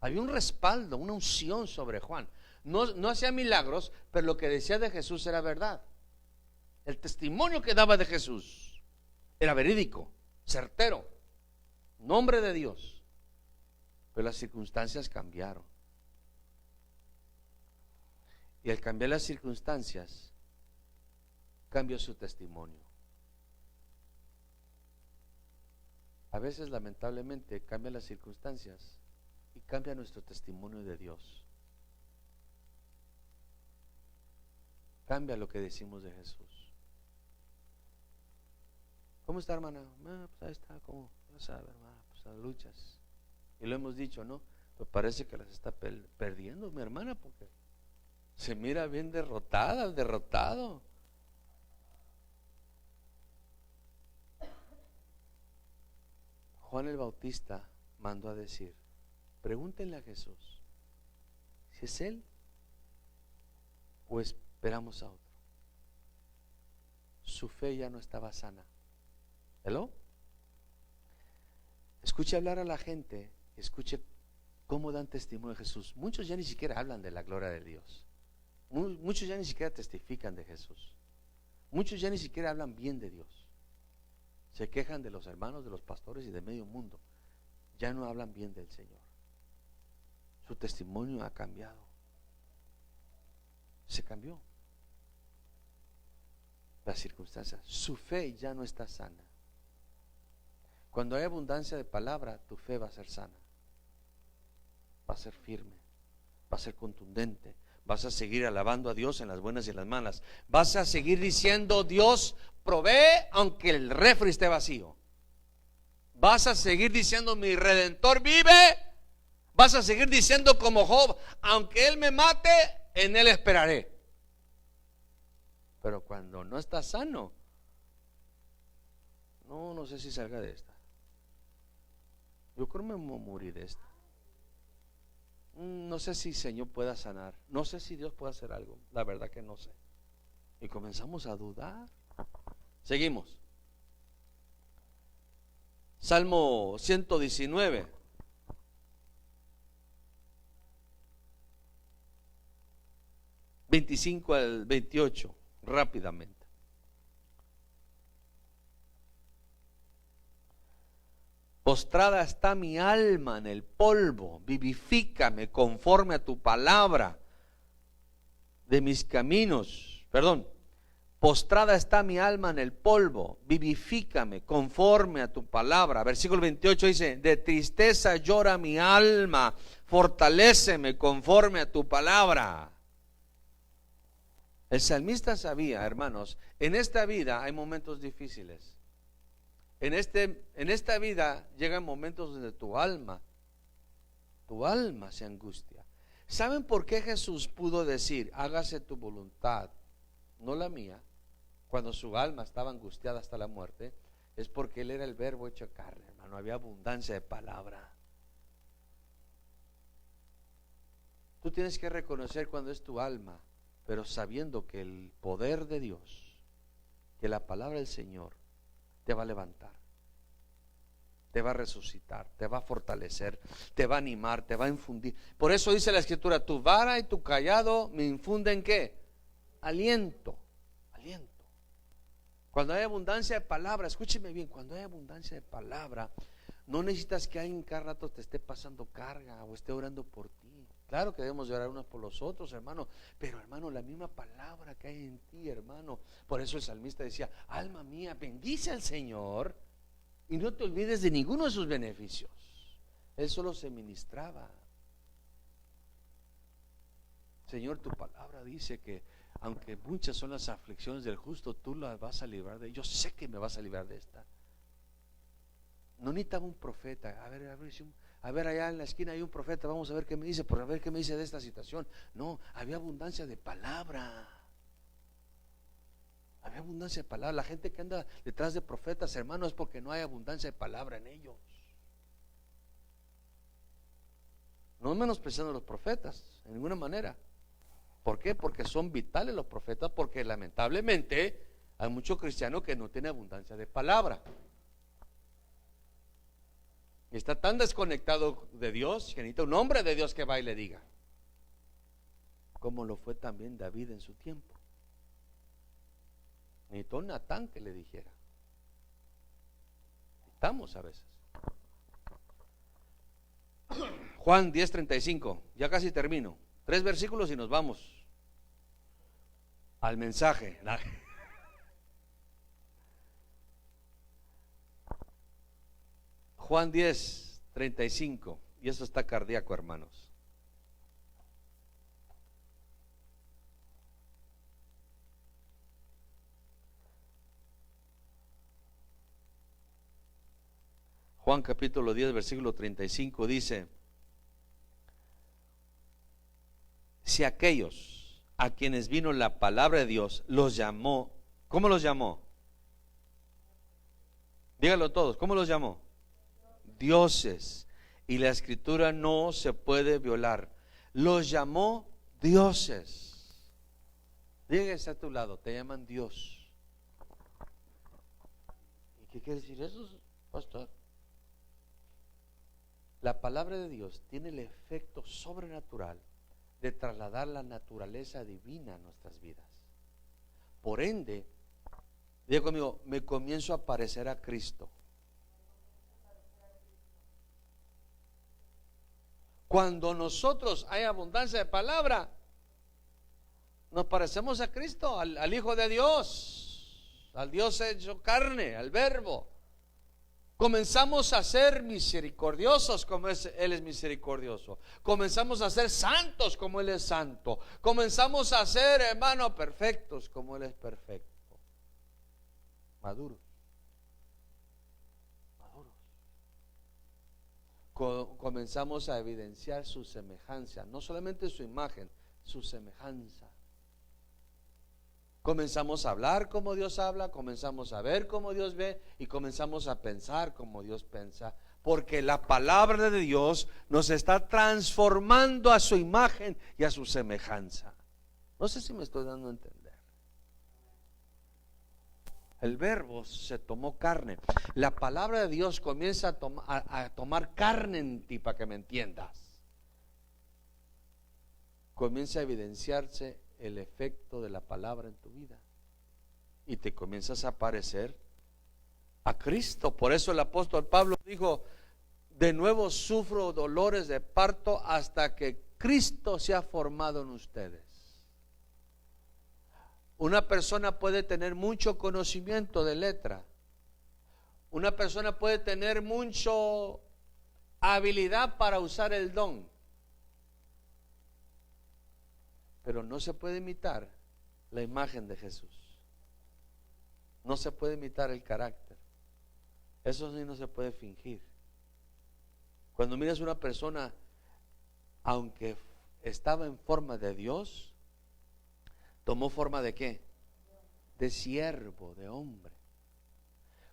Había un respaldo, una unción sobre Juan. No hacía milagros, pero lo que decía de Jesús era verdad. El testimonio que daba de Jesús era verídico, certero, nombre de Dios. Pero las circunstancias cambiaron. Y al cambiar las circunstancias, cambió su testimonio. A veces, lamentablemente, cambian las circunstancias y cambia nuestro testimonio de Dios. Cambia lo que decimos de Jesús. ¿Cómo está, hermana? Pues ahí está, ¿cómo? Ya sabe, hermana, pues las luchas. Y lo hemos dicho, ¿no? Pues parece que las está perdiendo mi hermana, porque se mira bien derrotada, derrotado. Juan el Bautista mandó a decir: pregúntenle a Jesús si es Él o esperamos a otro. Su fe ya no estaba sana. ¿Hello? Escuche hablar a la gente, escuche cómo dan testimonio de Jesús. Muchos ya ni siquiera hablan de la gloria de Dios. Muchos ya ni siquiera testifican de Jesús. Muchos ya ni siquiera hablan bien de Dios. Se quejan de los hermanos, de los pastores y de medio mundo. Ya no hablan bien del Señor. Su testimonio ha cambiado. Se cambió. Las circunstancias. Su fe ya no está sana. Cuando hay abundancia de palabra, tu fe va a ser sana. Va a ser firme. Va a ser contundente. Vas a seguir alabando a Dios en las buenas y en las malas. Vas a seguir diciendo: Dios provee aunque el refri esté vacío. Vas a seguir diciendo: mi Redentor vive. Vas a seguir diciendo como Job: aunque Él me mate, en Él esperaré. Pero cuando no estás sano, no sé si salga de esta. Yo creo que me voy a morir de esta. No sé si el Señor pueda sanar. No sé si Dios puede hacer algo. La verdad que no sé. Y comenzamos a dudar. Seguimos. Salmo 119. (25 al 28) rápidamente. Postrada está mi alma en el polvo, vivifícame conforme a tu palabra de mis caminos. Postrada está mi alma en el polvo, vivifícame conforme a tu palabra. Versículo 28 dice: de tristeza llora mi alma, fortaléceme conforme a tu palabra. El salmista sabía, hermanos, en esta vida hay momentos difíciles. En esta vida llegan momentos donde tu alma se angustia. ¿Saben por qué Jesús pudo decir: hágase tu voluntad, no la mía? Cuando su alma estaba angustiada hasta la muerte, es porque Él era el verbo hecho carne, hermano. Había abundancia de palabra. Tú tienes que reconocer cuando es tu alma, pero sabiendo que el poder de Dios, que la palabra del Señor te va a levantar, te va a resucitar, te va a fortalecer, te va a animar, te va a infundir. Por eso dice la Escritura: tu vara y tu callado me infunden ¿qué? Aliento. Aliento. Cuando hay abundancia de palabra, escúcheme bien, cuando hay abundancia de palabra, no necesitas que alguien cada rato te esté pasando carga o esté orando por ti. Claro que debemos orar unos por los otros, hermano, pero hermano, la misma palabra que hay en ti, hermano. Por eso el salmista decía: alma mía, bendice al Señor y no te olvides de ninguno de sus beneficios. Él solo se ministraba. Señor, tu palabra dice que aunque muchas son las aflicciones del justo, tú las vas a librar de. Yo sé que me vas a librar de esta. No necesitaba un profeta. A ver, allá en la esquina hay un profeta, vamos a ver qué me dice, por a ver qué me dice de esta situación. No, había abundancia de palabra. Había abundancia de palabra. La gente que anda detrás de profetas, hermanos, es porque no hay abundancia de palabra en ellos. No menospreciando a los profetas, en ninguna manera. ¿Por qué? Porque son vitales los profetas, porque lamentablemente hay muchos cristianos que no tienen abundancia de palabra. Está tan desconectado de Dios que necesita un hombre de Dios que va y le diga, como lo fue también David en su tiempo. Necesitó Natán que le dijera. Necesitamos a veces. Juan 10:35, ya casi termino. 3 versículos y nos vamos al mensaje. Juan 10:35, y eso está cardíaco, hermanos. Juan capítulo 10, versículo 35 dice: si aquellos a quienes vino la palabra de Dios los llamó, ¿cómo los llamó? Díganlo todos, ¿cómo los llamó? Dioses. Y la escritura no se puede violar. Los llamó dioses. Dígase a tu lado, te llaman Dios. ¿Y qué quiere decir eso, pastor? La palabra de Dios tiene el efecto sobrenatural de trasladar la naturaleza divina a nuestras vidas. Por ende, diga conmigo, me comienzo a parecer a Cristo. Cuando nosotros hay abundancia de palabra, nos parecemos a Cristo, al Hijo de Dios, al Dios hecho carne, al Verbo. Comenzamos a ser misericordiosos como Él es misericordioso. Comenzamos a ser santos como Él es santo. Comenzamos a ser, hermanos, perfectos como Él es perfecto. Maduros. Comenzamos a evidenciar su semejanza, no solamente su imagen, su semejanza. Comenzamos a hablar como Dios habla, comenzamos a ver como Dios ve y comenzamos a pensar como Dios piensa, porque la palabra de Dios nos está transformando a su imagen y a su semejanza. No sé si me estoy dando a entender. El Verbo se tomó carne. La palabra de Dios comienza a tomar carne en ti, para que me entiendas. Comienza a evidenciarse el efecto de la palabra en tu vida y te comienzas a parecer a Cristo. Por eso el apóstol Pablo dijo: de nuevo sufro dolores de parto hasta que Cristo se ha formado en ustedes. Una persona puede tener mucho conocimiento de letra, una persona puede tener mucha habilidad para usar el don, pero no se puede imitar la imagen de Jesús. No se puede imitar el carácter. Eso sí, no se puede fingir. Cuando miras a una persona, aunque estaba en forma de Dios, tomó forma de ¿qué? De siervo, de hombre.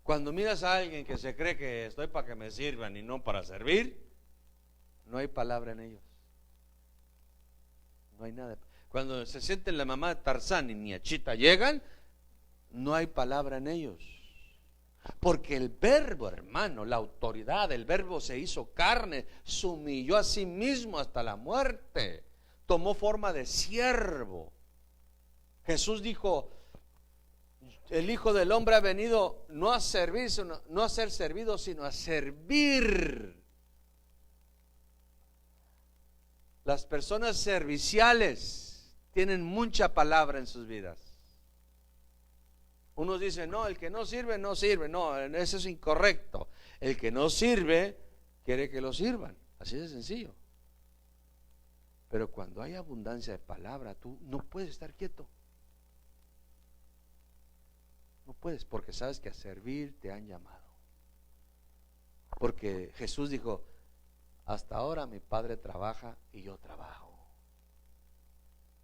Cuando miras a alguien que se cree que estoy para que me sirvan y no para servir, no hay palabra en ellos. No hay nada. Cuando se sienten la mamá de Tarzán y ni a Chita llegan, no hay palabra en ellos. Porque el Verbo, hermano, la autoridad, el Verbo se hizo carne, se humilló a sí mismo hasta la muerte, tomó forma de siervo. Jesús dijo: el Hijo del Hombre ha venido no a servir, no a ser servido, sino a servir. Las personas serviciales tienen mucha palabra en sus vidas. Unos dicen: no, el que no sirve, no sirve. No, eso es incorrecto. El que no sirve quiere que lo sirvan. Así de sencillo. Pero cuando hay abundancia de palabra, tú no puedes estar quieto. No puedes, porque sabes que a servir te han llamado. Porque Jesús dijo: hasta ahora mi Padre trabaja y yo trabajo.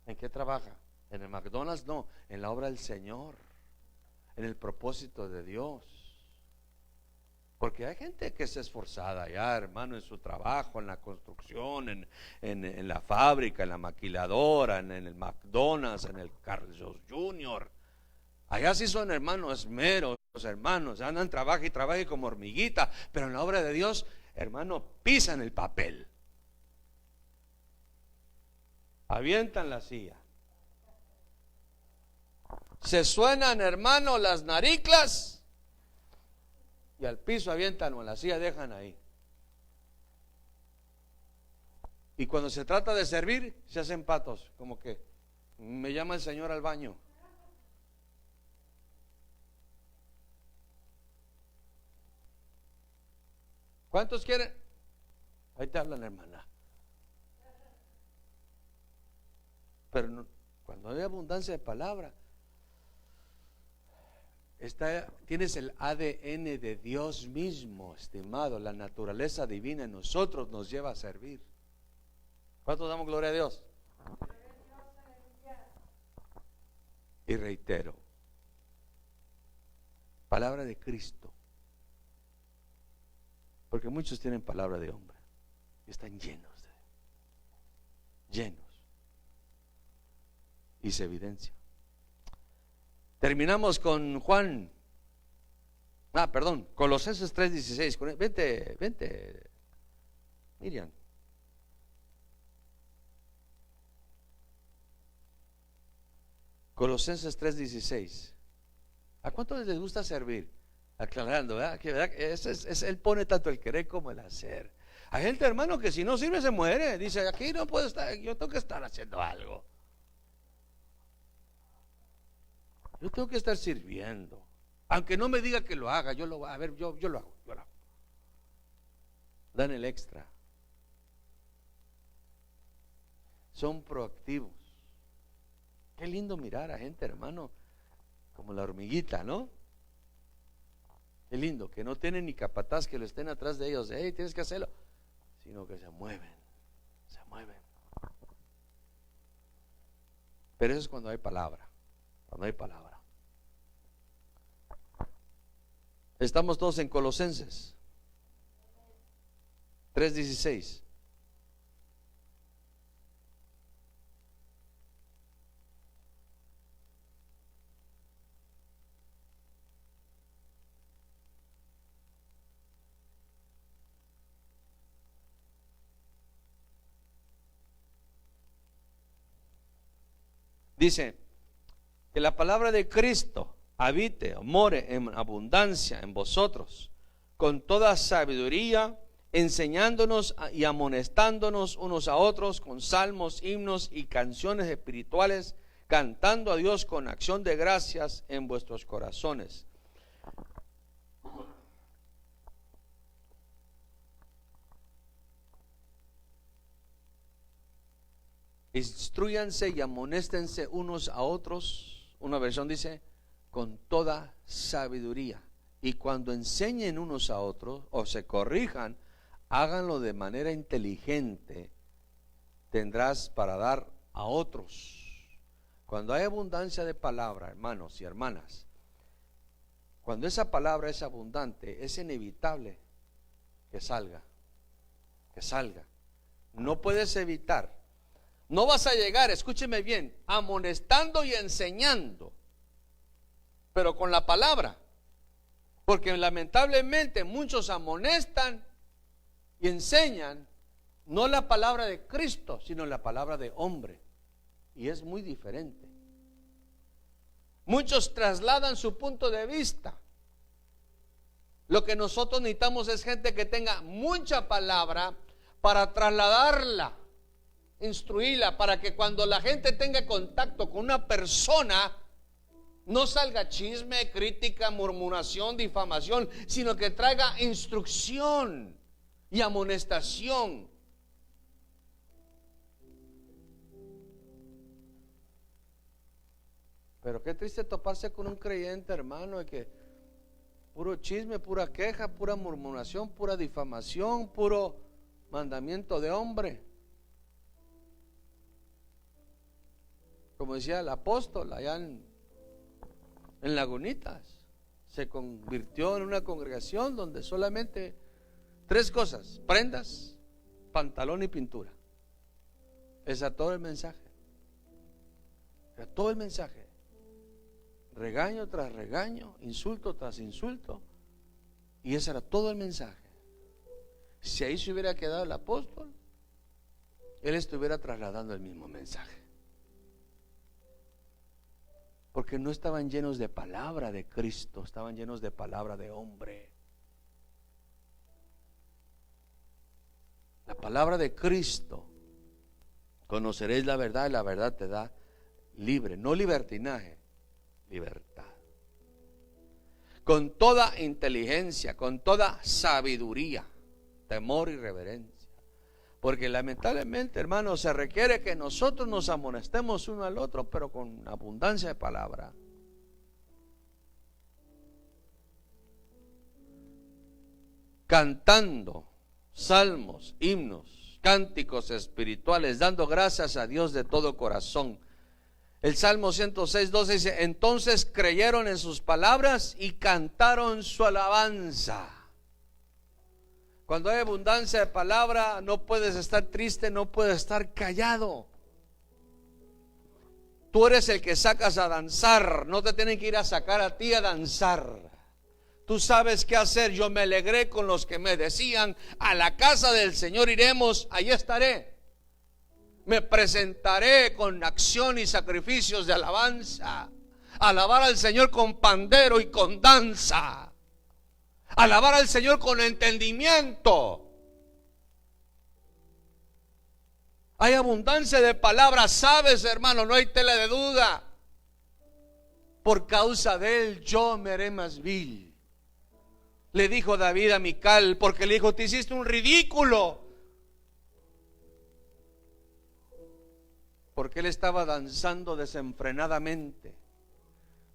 ¿En qué trabaja? En el McDonald's, no, en la obra del Señor, en el propósito de Dios. Porque hay gente que es esforzada ya, hermano, en su trabajo, en la construcción, en la fábrica, en la maquiladora, en el McDonald's, en el Carlos Jr. Allá sí son hermanos esmeros, hermanos, andan trabaja y trabaja como hormiguita, pero en la obra de Dios, hermano, pisan el papel, avientan la silla, se suenan, hermano, las nariclas y al piso avientan o la silla dejan ahí. Y cuando se trata de servir, se hacen patos, como que me llama el Señor al baño. ¿Cuántos quieren? Ahí te hablan, hermana. Pero no, cuando hay abundancia de palabra, Tienes el ADN de Dios mismo, estimado. La naturaleza divina en nosotros nos lleva a servir. ¿Cuántos damos gloria a Dios? Y reitero, palabra de Cristo. Porque muchos tienen palabra de hombre y están llenos. Y se evidencia. Terminamos con Colosenses 3:16. Vente, Miriam. Colosenses 3:16. ¿A cuántos les gusta servir? Aclarando, ¿verdad? Él pone tanto el querer como el hacer. Hay gente, hermano, que si no sirve se muere. Dice, aquí no puedo estar, yo tengo que estar haciendo algo. Yo tengo que estar sirviendo. Aunque no me diga que lo haga, yo lo hago. Dan el extra. Son proactivos. Qué lindo mirar a gente, hermano, como la hormiguita, ¿no? Qué lindo, que no tienen ni capataz que lo estén atrás de ellos. Hey, tienes que hacerlo. Sino que se mueven. Pero eso es cuando hay palabra. Estamos todos en Colosenses 3:16. Dice que la palabra de Cristo habite o more en abundancia en vosotros, con toda sabiduría, enseñándonos y amonestándonos unos a otros con salmos, himnos y canciones espirituales, cantando a Dios con acción de gracias en vuestros corazones. Instrúyanse y amonéstense unos a otros. Una versión dice, con toda sabiduría. Y cuando enseñen unos a otros o se corrijan, háganlo de manera inteligente. Tendrás para dar a otros. Cuando hay abundancia de palabra, hermanos y hermanas, cuando esa palabra es abundante, es inevitable que salga. No puedes evitar. No vas a llegar, escúcheme bien, amonestando y enseñando, pero con la palabra. Porque lamentablemente muchos amonestan y enseñan no la palabra de Cristo, sino la palabra de hombre. Y es muy diferente. Muchos trasladan su punto de vista. Lo que nosotros necesitamos es gente que tenga mucha palabra para trasladarla, instruirla, para que cuando la gente tenga contacto con una persona, no salga chisme, crítica, murmuración, difamación, sino que traiga instrucción y amonestación. Pero qué triste toparse con un creyente, hermano, que puro chisme, pura queja, pura murmuración, pura difamación, puro mandamiento de hombre. Como decía el apóstol allá en Lagunitas, se convirtió en una congregación donde solamente 3 cosas: prendas, pantalón y pintura. Ese era todo el mensaje. Era todo el mensaje. Regaño tras regaño, insulto tras insulto. Y ese era todo el mensaje. Si ahí se hubiera quedado el apóstol, él estuviera trasladando el mismo mensaje. Porque no estaban llenos de palabra de Cristo, estaban llenos de palabra de hombre. La palabra de Cristo: conoceréis la verdad y la verdad te da libre, no libertinaje, libertad. Con toda inteligencia, con toda sabiduría, temor y reverencia. Porque lamentablemente, hermanos, se requiere que nosotros nos amonestemos uno al otro, pero con abundancia de palabra. cantando salmos, himnos, cánticos espirituales, dando gracias a Dios de todo corazón. El Salmo 106:12 dice: entonces creyeron en sus palabras y cantaron su alabanza. Cuando hay abundancia de palabra, no puedes estar triste, no puedes estar callado. Tú eres el que sacas a danzar, no te tienen que ir a sacar a ti a danzar. Tú sabes qué hacer. Yo me alegré con los que me decían: a la casa del Señor iremos, allí estaré. Me presentaré con acción y sacrificios de alabanza. Alabar al Señor con pandero y con danza. Alabar al Señor con entendimiento. Hay abundancia de palabras, sabes, hermano, no hay tela de duda. Por causa de él yo me haré más vil, le dijo David a Mical, porque le dijo: te hiciste un ridículo. Porque él estaba danzando desenfrenadamente.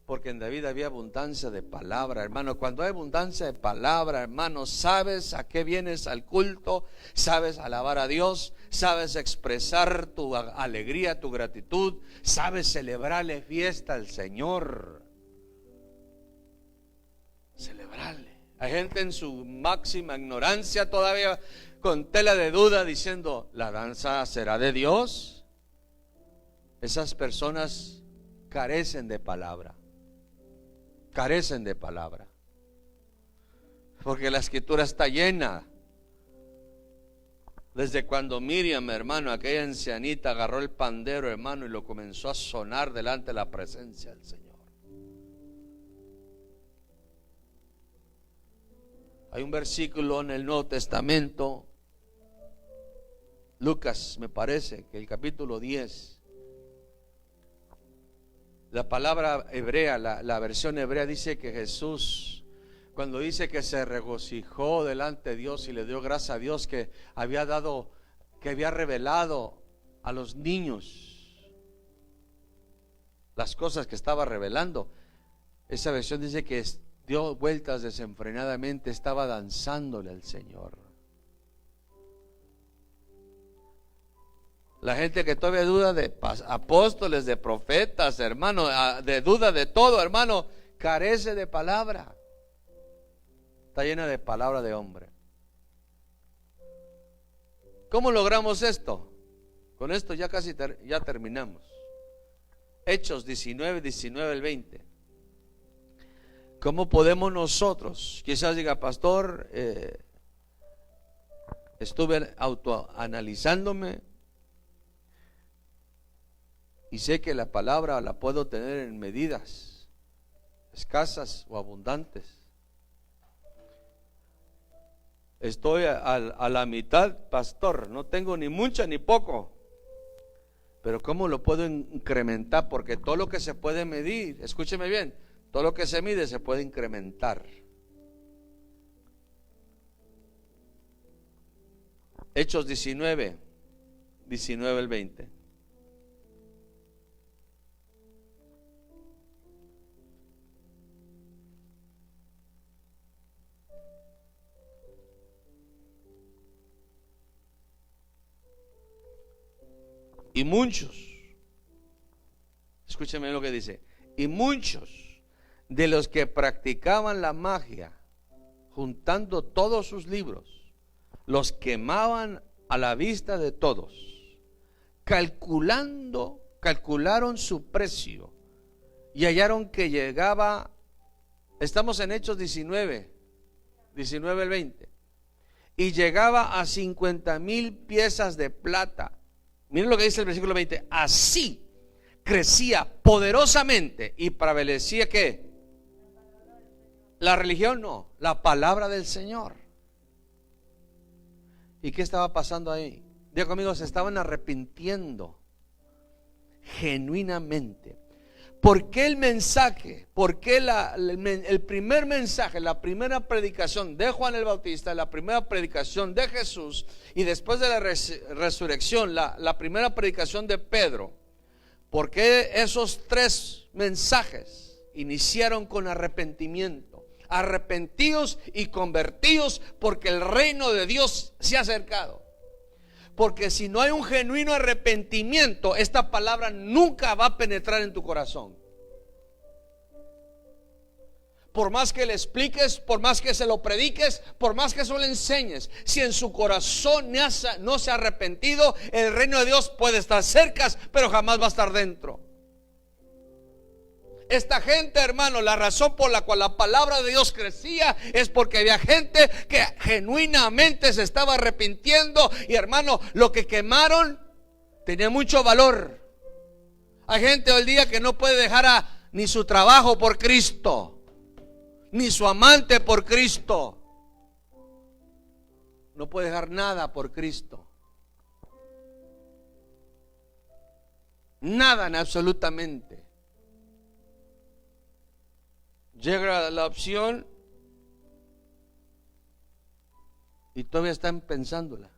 Porque en David había abundancia de palabra, hermano. Cuando hay abundancia de palabra, hermano, sabes a qué vienes al culto, sabes alabar a Dios, sabes expresar tu alegría, tu gratitud, sabes celebrarle fiesta al Señor. Celebrarle. Hay gente en su máxima ignorancia todavía con tela de duda diciendo: ¿la danza será de Dios? Esas personas carecen de palabra. Carecen de palabra. Porque la escritura está llena. Desde cuando Miriam, hermano, aquella ancianita, agarró el pandero, hermano, y lo comenzó a sonar delante de la presencia del Señor. Hay un versículo en el Nuevo Testamento, Lucas, me parece, que el capítulo 10. La palabra hebrea, la versión hebrea dice que Jesús, cuando dice que se regocijó delante de Dios y le dio gracias a Dios que había dado, que había revelado a los niños las cosas que estaba revelando. Esa versión dice que dio vueltas desenfrenadamente, estaba danzándole al Señor. La gente que todavía duda de apóstoles, de profetas, hermano, de duda de todo, hermano, carece de palabra. Está llena de palabra de hombre. ¿Cómo logramos esto? Con esto ya casi ya terminamos. Hechos 19 al 20. ¿Cómo podemos nosotros? Quizás diga: pastor, estuve autoanalizándome y sé que la palabra la puedo tener en medidas escasas o abundantes. Estoy a la mitad, pastor, no tengo ni mucha ni poco. Pero ¿cómo lo puedo incrementar? Porque todo lo que se puede medir, escúcheme bien, todo lo que se mide se puede incrementar. Hechos 19 al 20. Y muchos, escúcheme lo que dice: y muchos de los que practicaban la magia, juntando todos sus libros, los quemaban a la vista de todos, calcularon su precio y hallaron que llegaba, estamos en Hechos 19 al 20, y llegaba a 50,000 piezas de plata. Miren lo que dice el versículo 20: así crecía poderosamente y prevalecía, ¿qué? La religión, no, la palabra del Señor. ¿Y qué estaba pasando ahí? Diga conmigo: se estaban arrepintiendo genuinamente. ¿Por qué el mensaje? ¿Por qué el primer mensaje, la primera predicación de Juan el Bautista, la primera predicación de Jesús, y después de la resurrección, la primera predicación de Pedro? ¿Por qué esos tres mensajes iniciaron con arrepentimiento? arrepentidos y convertidos, porque el reino de Dios se ha acercado. Porque si no hay un genuino arrepentimiento, esta palabra nunca va a penetrar en tu corazón. Por más que le expliques, por más que se lo prediques, por más que eso le enseñes, si en su corazón no se ha arrepentido, el reino de Dios puede estar cerca, pero jamás va a estar dentro. Esta gente, hermano, la razón por la cual la palabra de Dios crecía es porque había gente que genuinamente se estaba arrepintiendo. Y hermano, lo que quemaron tenía mucho valor. Hay gente hoy día que no puede dejar ni su trabajo por Cristo, ni su amante por Cristo. No puede dejar nada por Cristo. Nada, absolutamente. Llega la opción y todavía están pensándola.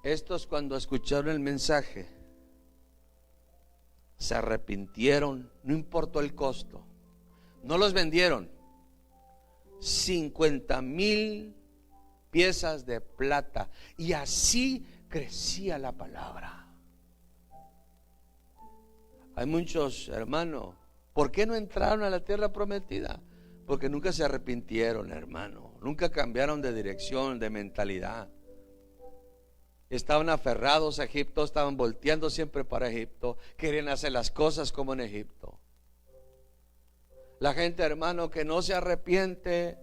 Estos, cuando escucharon el mensaje, se arrepintieron, no importó el costo. No los vendieron. 50,000 piezas de plata. Y así crecía la palabra. Hay muchos hermanos. ¿Por qué no entraron a la tierra prometida? Porque nunca se arrepintieron, hermano. Nunca cambiaron de dirección, de mentalidad. Estaban aferrados a Egipto, estaban volteando siempre para Egipto. Querían hacer las cosas como en Egipto. La gente, hermano, que no se arrepiente,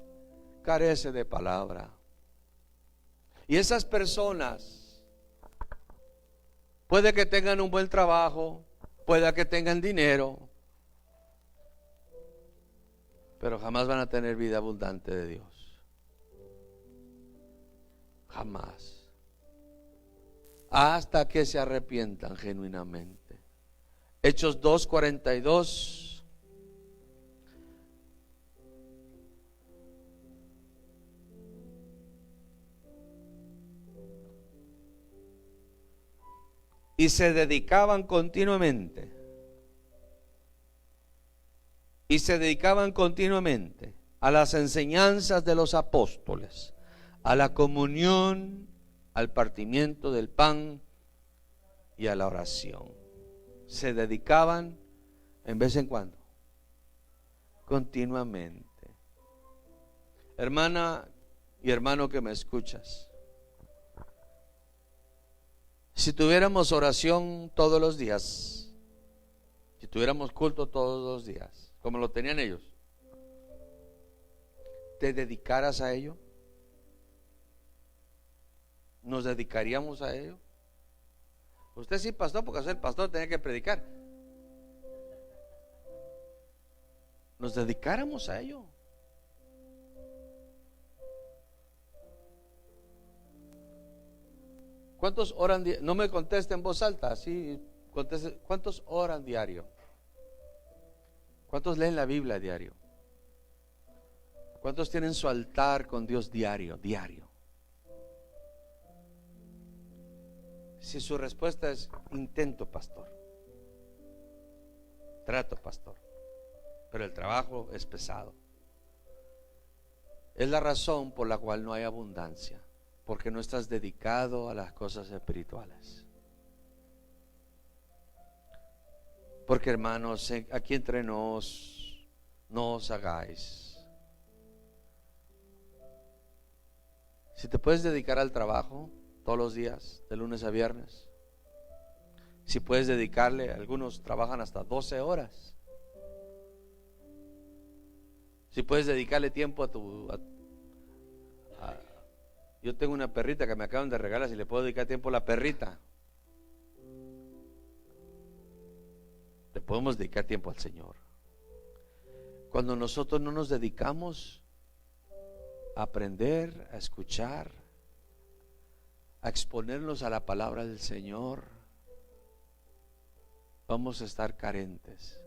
carece de palabra. Y esas personas, puede que tengan un buen trabajo, puede que tengan dinero, pero jamás van a tener vida abundante de Dios. Jamás. Hasta que se arrepientan genuinamente. Hechos 2:42. Y se dedicaban continuamente. Y se dedicaban continuamente a las enseñanzas de los apóstoles, a la comunión, al partimiento del pan y a la oración. Se dedicaban en vez en cuando, continuamente. Hermana y hermano que me escuchas, si tuviéramos oración todos los días, si tuviéramos culto todos los días, como lo tenían ellos, ¿te dedicaras a ello? ¿Nos dedicaríamos a ello? Usted sí, pastor, porque ser pastor tenía que predicar. ¿Nos dedicáramos a ello? ¿Cuántos oran diario? No me conteste en voz alta, así conteste. ¿Cuántos oran diario? ¿Cuántos leen la Biblia diario? ¿Cuántos tienen su altar con Dios diario? Si su respuesta es intento, pastor, trato, pastor, pero el trabajo es pesado, es la razón por la cual no hay abundancia, porque no estás dedicado a las cosas espirituales. Porque, hermanos, aquí entre nos, no os hagáis. Si te puedes dedicar al trabajo todos los días, de lunes a viernes, si puedes dedicarle, algunos trabajan hasta 12 horas. Si puedes dedicarle tiempo yo tengo una perrita que me acaban de regalar, si le puedo dedicar tiempo a la perrita, le podemos dedicar tiempo al Señor. Cuando nosotros no nos dedicamos a aprender, a escuchar, a exponernos a la palabra del Señor, vamos a estar carentes.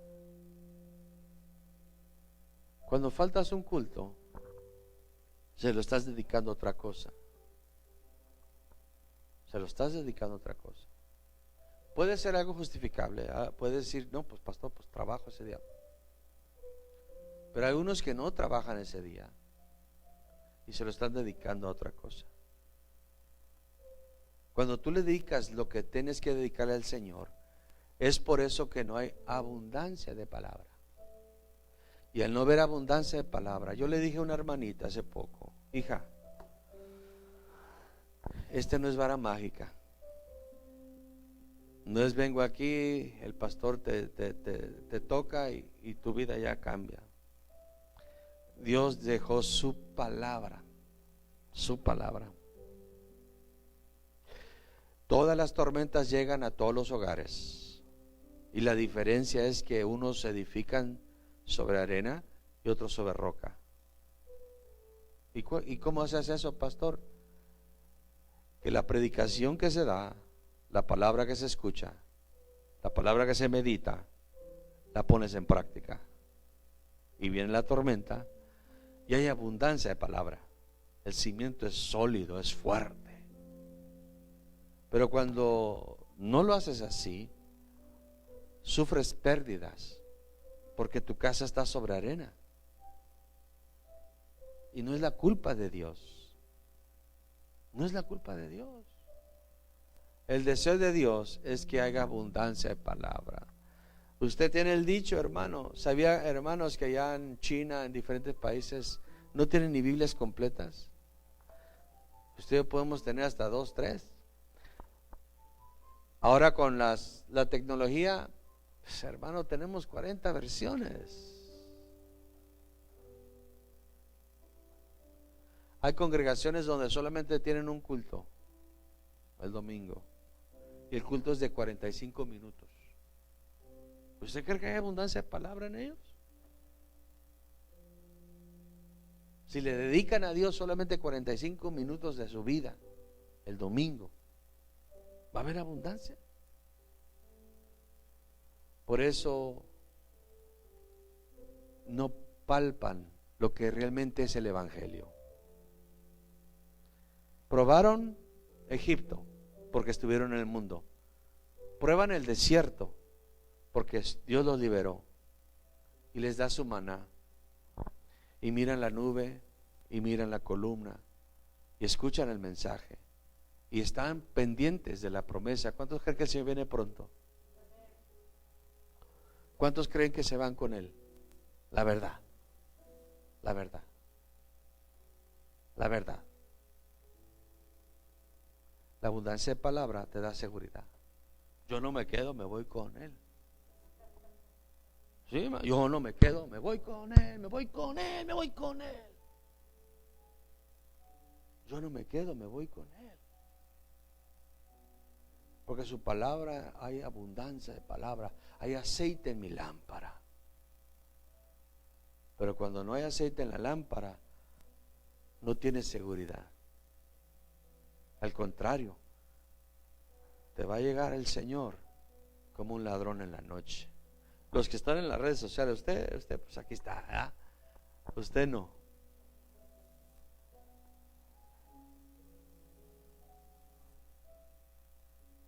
Cuando faltas un culto, se lo estás dedicando a otra cosa. Se lo estás dedicando a otra cosa. Puede ser algo justificable. Puedes decir, no, pues pastor, pues trabajo ese día. Pero hay unos que no trabajan ese día y se lo están dedicando a otra cosa. Cuando tú le dedicas lo que tienes que dedicarle al Señor, es por eso que no hay abundancia de palabra. Y al no ver abundancia de palabra, yo le dije a una hermanita hace poco: hija, no es vara mágica. No es vengo aquí, el pastor te toca y tu vida ya cambia. Dios dejó su palabra. Su palabra. Todas las tormentas llegan a todos los hogares. Y la diferencia es que unos se edifican sobre arena y otros sobre roca. ¿Y cómo se hace eso, pastor? Que la predicación que se da, la palabra que se escucha, la palabra que se medita, la pones en práctica. Y viene la tormenta y hay abundancia de palabra. El cimiento es sólido, es fuerte. Pero cuando no lo haces así, sufres pérdidas, porque tu casa está sobre arena. Y no es la culpa de Dios. No es la culpa de Dios. El deseo de Dios es que haya abundancia de palabra. Usted tiene el dicho, hermano. ¿Sabía, hermanos, que allá en China, en diferentes países, no tienen ni Biblias completas? Ustedes podemos tener hasta 2, 3. Ahora con la tecnología, pues, hermano, tenemos 40 versiones. Hay congregaciones donde solamente tienen un culto el domingo, y el culto es de 45 minutos. ¿Usted cree que hay abundancia de palabra en ellos? Si le dedican a Dios solamente 45 minutos de su vida el domingo, ¿va a haber abundancia? Por eso no palpan lo que realmente es el Evangelio. Probaron Egipto porque estuvieron en el mundo. Prueban el desierto porque Dios los liberó y les da su maná. Y miran la nube y miran la columna y escuchan el mensaje y están pendientes de la promesa. ¿Cuántos creen que el Señor viene pronto? ¿Cuántos creen que se van con Él? La verdad, la verdad, la verdad. La abundancia de palabra te da seguridad. Yo no me quedo, me voy con Él. ¿Sí? Yo no me quedo, me voy con Él, me voy con Él, me voy con Él. Yo no me quedo, me voy con Él. Porque su palabra, hay abundancia de palabra, hay aceite en mi lámpara. Pero cuando no hay aceite en la lámpara, no tienes seguridad. Al contrario, te va a llegar el Señor como un ladrón en la noche. Los que están en las redes sociales, usted pues aquí está, ¿verdad? Usted no.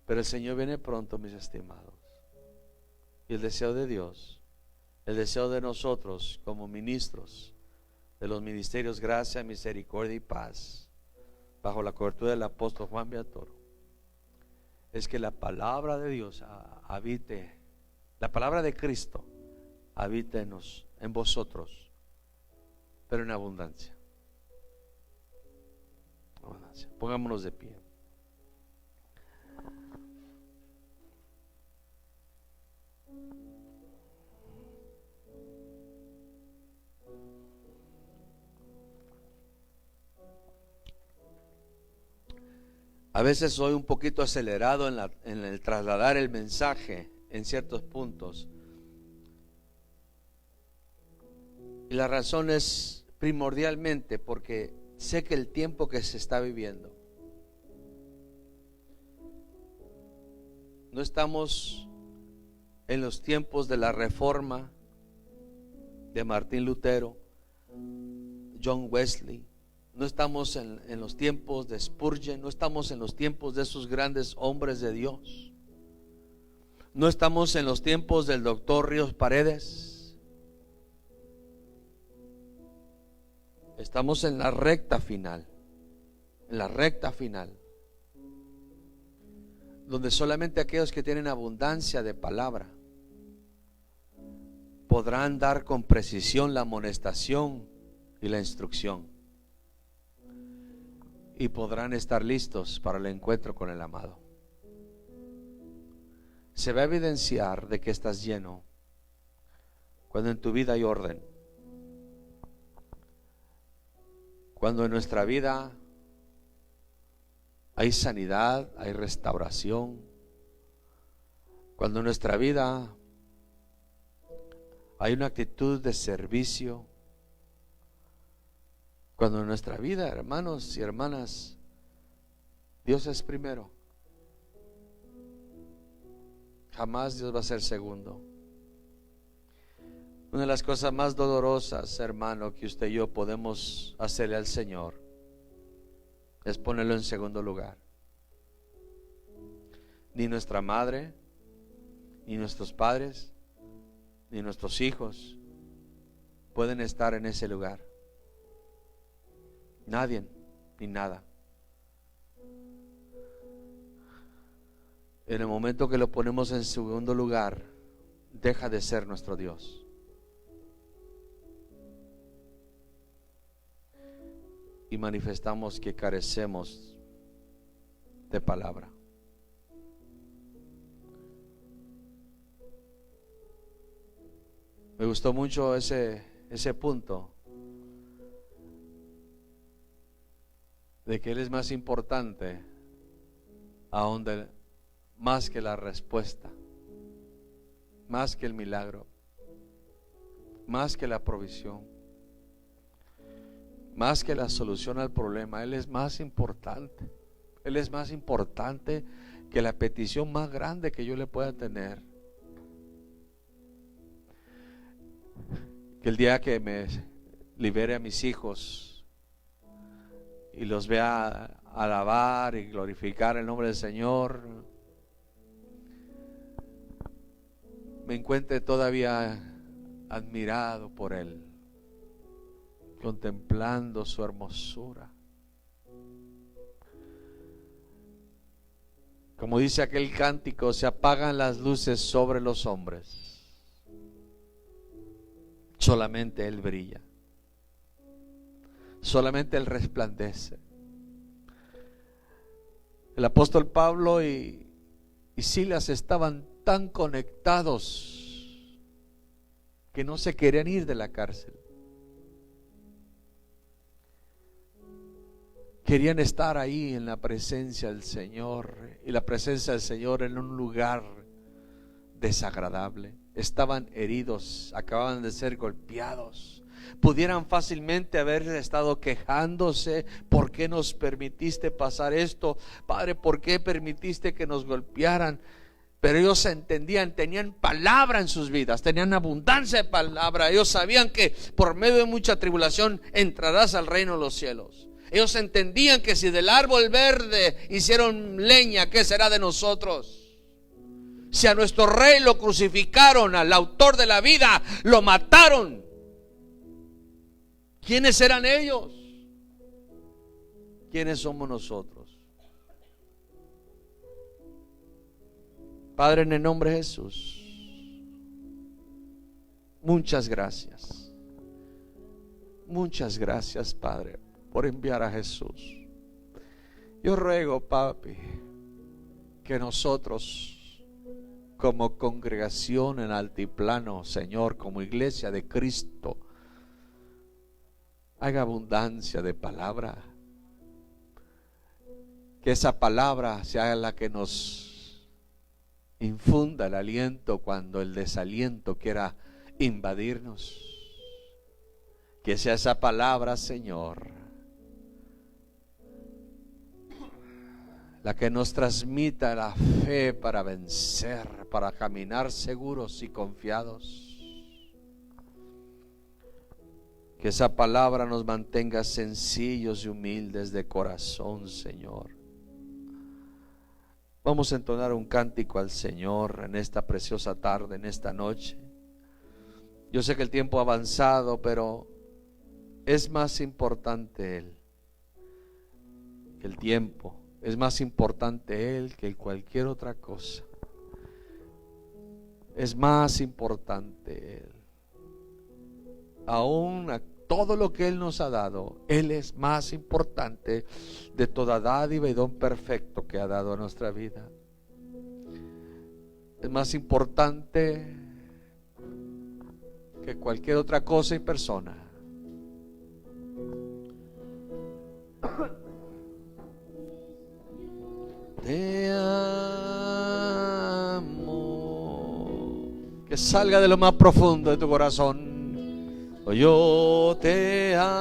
Pero el Señor viene pronto, mis estimados. Y el deseo de Dios, el deseo de nosotros como ministros de los ministerios Gracia, Misericordia y Paz, bajo la cobertura del apóstol Juan Beatoro, es que la palabra de Dios habite, la palabra de Cristo habite en vosotros, pero en abundancia. Abundancia. Pongámonos de pie. A veces soy un poquito acelerado en el trasladar el mensaje en ciertos puntos. Y la razón es primordialmente porque sé que el tiempo que se está viviendo, no estamos en los tiempos de la Reforma de Martín Lutero, John Wesley. No estamos en los tiempos de Spurgeon, no estamos en los tiempos de esos grandes hombres de Dios. No estamos en los tiempos del doctor Ríos Paredes. Estamos en la recta final, donde solamente aquellos que tienen abundancia de palabra podrán dar con precisión la amonestación y la instrucción, y podrán estar listos para el encuentro con el amado. Se va a evidenciar de que estás lleno cuando en tu vida hay orden, cuando en nuestra vida hay sanidad, hay restauración, cuando en nuestra vida hay una actitud de servicio, cuando en nuestra vida, hermanos y hermanas, Dios es primero. Jamás Dios va a ser segundo. Una de las cosas más dolorosas, hermano, que usted y yo podemos hacerle al Señor es ponerlo en segundo lugar. Ni nuestra madre, ni nuestros padres, ni nuestros hijos pueden estar en ese lugar. Nadie, ni nada. En el momento que lo ponemos en segundo lugar, deja de ser nuestro Dios. Y manifestamos que carecemos de palabra. Me gustó mucho ese punto de que Él es más importante aún más que la respuesta, más que el milagro, más que la provisión, más que la solución al problema. Él es más importante. Él es más importante que la petición más grande que yo le pueda tener. Que el día que me libere a mis hijos y los vea alabar y glorificar el nombre del Señor, me encuentre todavía admirado por Él, contemplando su hermosura. Como dice aquel cántico, se apagan las luces sobre los hombres, solamente Él brilla, solamente Él resplandece. El apóstol Pablo y Silas estaban tan conectados que no se querían ir de la cárcel. Querían estar ahí en la presencia del Señor, y la presencia del Señor en un lugar desagradable. Estaban heridos, acababan de ser golpeados. Pudieran fácilmente haber estado quejándose: ¿por qué nos permitiste pasar esto? Padre, ¿por qué permitiste que nos golpearan? Pero ellos entendían, tenían palabra en sus vidas, tenían abundancia de palabra. Ellos sabían que por medio de mucha tribulación entrarás al reino de los cielos. Ellos entendían que si del árbol verde hicieron leña, ¿qué será de nosotros? Si a nuestro rey lo crucificaron, al autor de la vida lo mataron, ¿quiénes eran ellos? ¿Quiénes somos nosotros? Padre, en el nombre de Jesús, muchas gracias. Muchas gracias, Padre, por enviar a Jesús. Yo ruego, papi, que nosotros como congregación en Altiplano, Señor, como iglesia de Cristo, haga abundancia de palabra. Que esa palabra sea la que nos infunda el aliento cuando el desaliento quiera invadirnos. Que sea esa palabra, Señor, la que nos transmita la fe para vencer, para caminar seguros y confiados. Que esa palabra nos mantenga sencillos y humildes de corazón, Señor. Vamos a entonar un cántico al Señor en esta preciosa tarde, en esta noche. Yo sé que el tiempo ha avanzado, pero es más importante Él que el tiempo, es más importante Él que cualquier otra cosa. Es más importante Él. Aún todo lo que Él nos ha dado, Él es más importante de toda dádiva y don perfecto que ha dado a nuestra vida. Es más importante que cualquier otra cosa y persona. Te amo. Que salga de lo más profundo de tu corazón. Yo te amo.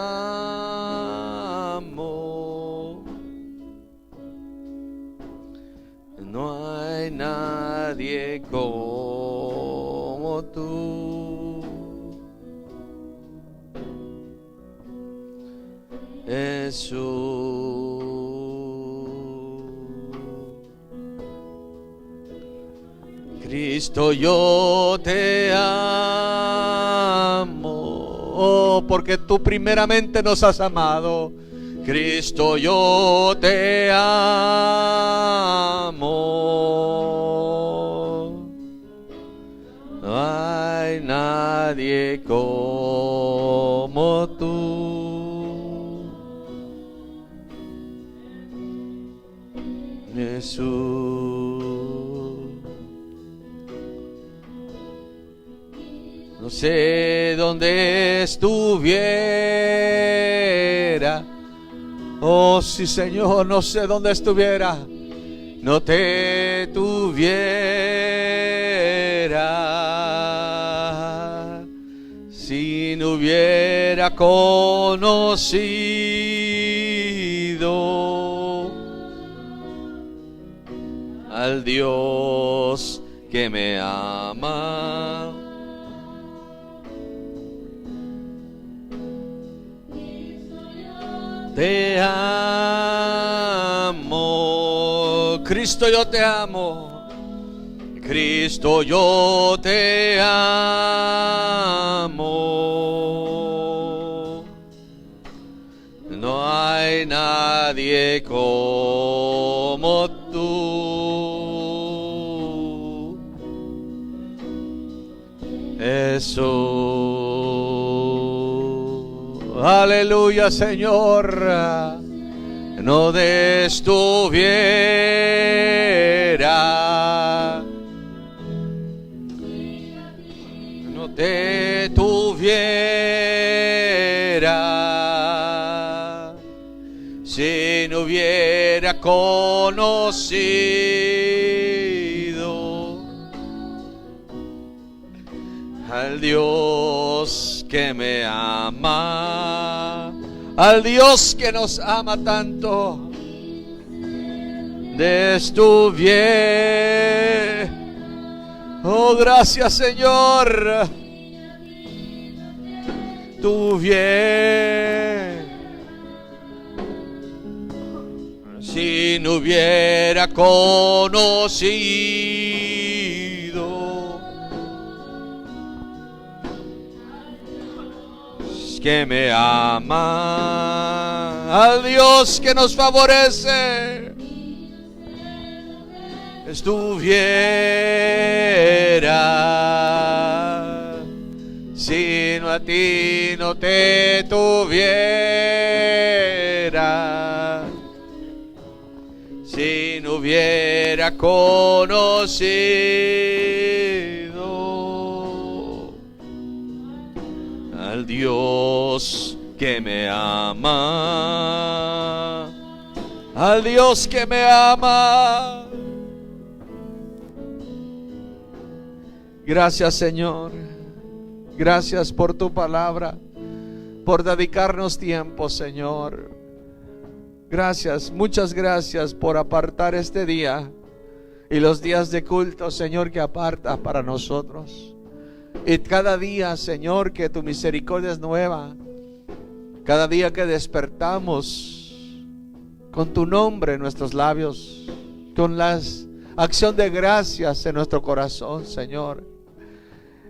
No hay nadie como tú, Jesús. Cristo, yo te amo, porque tú primeramente nos has amado. Cristo, yo te amo. No hay nadie como tú, Jesús. No sé dónde estuviera. Oh, sí, Señor, no sé dónde estuviera. No te tuviera. Si no hubiera conocido al Dios que me ama. Te amo, Cristo, yo te amo. Cristo, yo te amo. No hay nadie como tú, Jesús. Aleluya, Señor. No estuviera, no te tuviera, si no hubiera conocido al Dios que me ama, al Dios que nos ama tanto. Estuviera, oh, gracias, Señor. Tuviera, si no hubiera conocido que me ama, al Dios que nos favorece, estuviera, si no a ti no te tuviera, si no hubiera conocido al Dios que me ama, al Dios que me ama. Gracias, Señor. Gracias por tu palabra, por dedicarnos tiempo, Señor. Gracias, muchas gracias por apartar este día y los días de culto, Señor, que apartas para nosotros. Y cada día, Señor, que tu misericordia es nueva. Cada día que despertamos con tu nombre en nuestros labios, con la acción de gracias en nuestro corazón, Señor.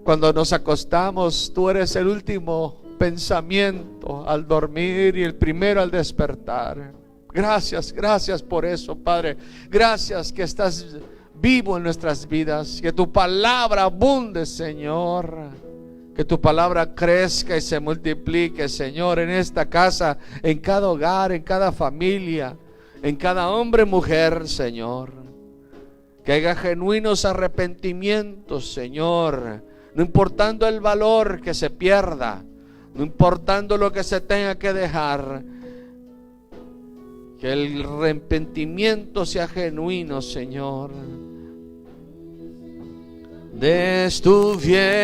Cuando nos acostamos, tú eres el último pensamiento al dormir y el primero al despertar. Gracias, gracias por eso, Padre. Gracias que estás vivo en nuestras vidas. Que tu palabra abunde, Señor. Que tu palabra crezca y se multiplique, Señor, en esta casa, en cada hogar, en cada familia, en cada hombre, mujer, Señor. Que haya genuinos arrepentimientos, Señor, no importando el valor que se pierda, no importando lo que se tenga que dejar. Que el arrepentimiento sea genuino, Señor. Estuviera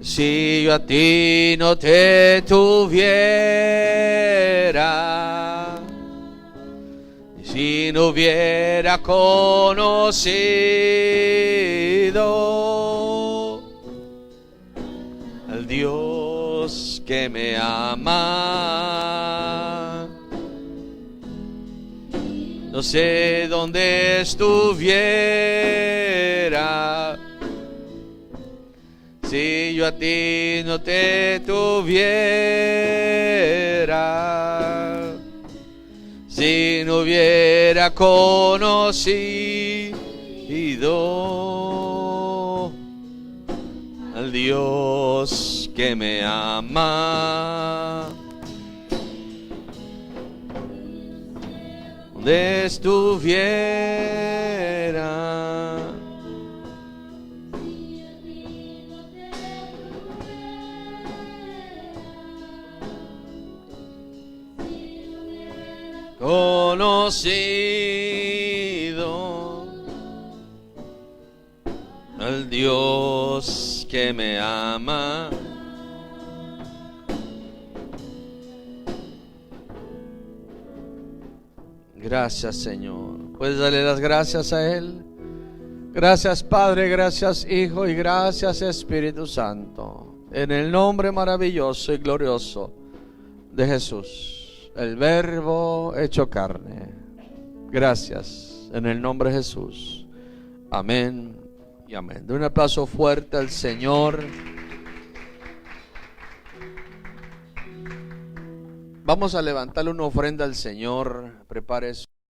si yo a ti no te tuviera, si no hubiera conocido al Dios que me ama, no sé dónde estuviera si yo a ti no te tuviera, si no hubiera conocido al Dios que me ama. Donde estuviera, conocido al Dios que me ama. Gracias, Señor. Puedes darle las gracias a Él. Gracias, Padre, gracias, Hijo, y gracias, Espíritu Santo. En el nombre maravilloso y glorioso de Jesús, el Verbo hecho carne. Gracias, en el nombre de Jesús. Amén y amén. De un aplauso fuerte al Señor. Vamos a levantarle una ofrenda al Señor. Prepare su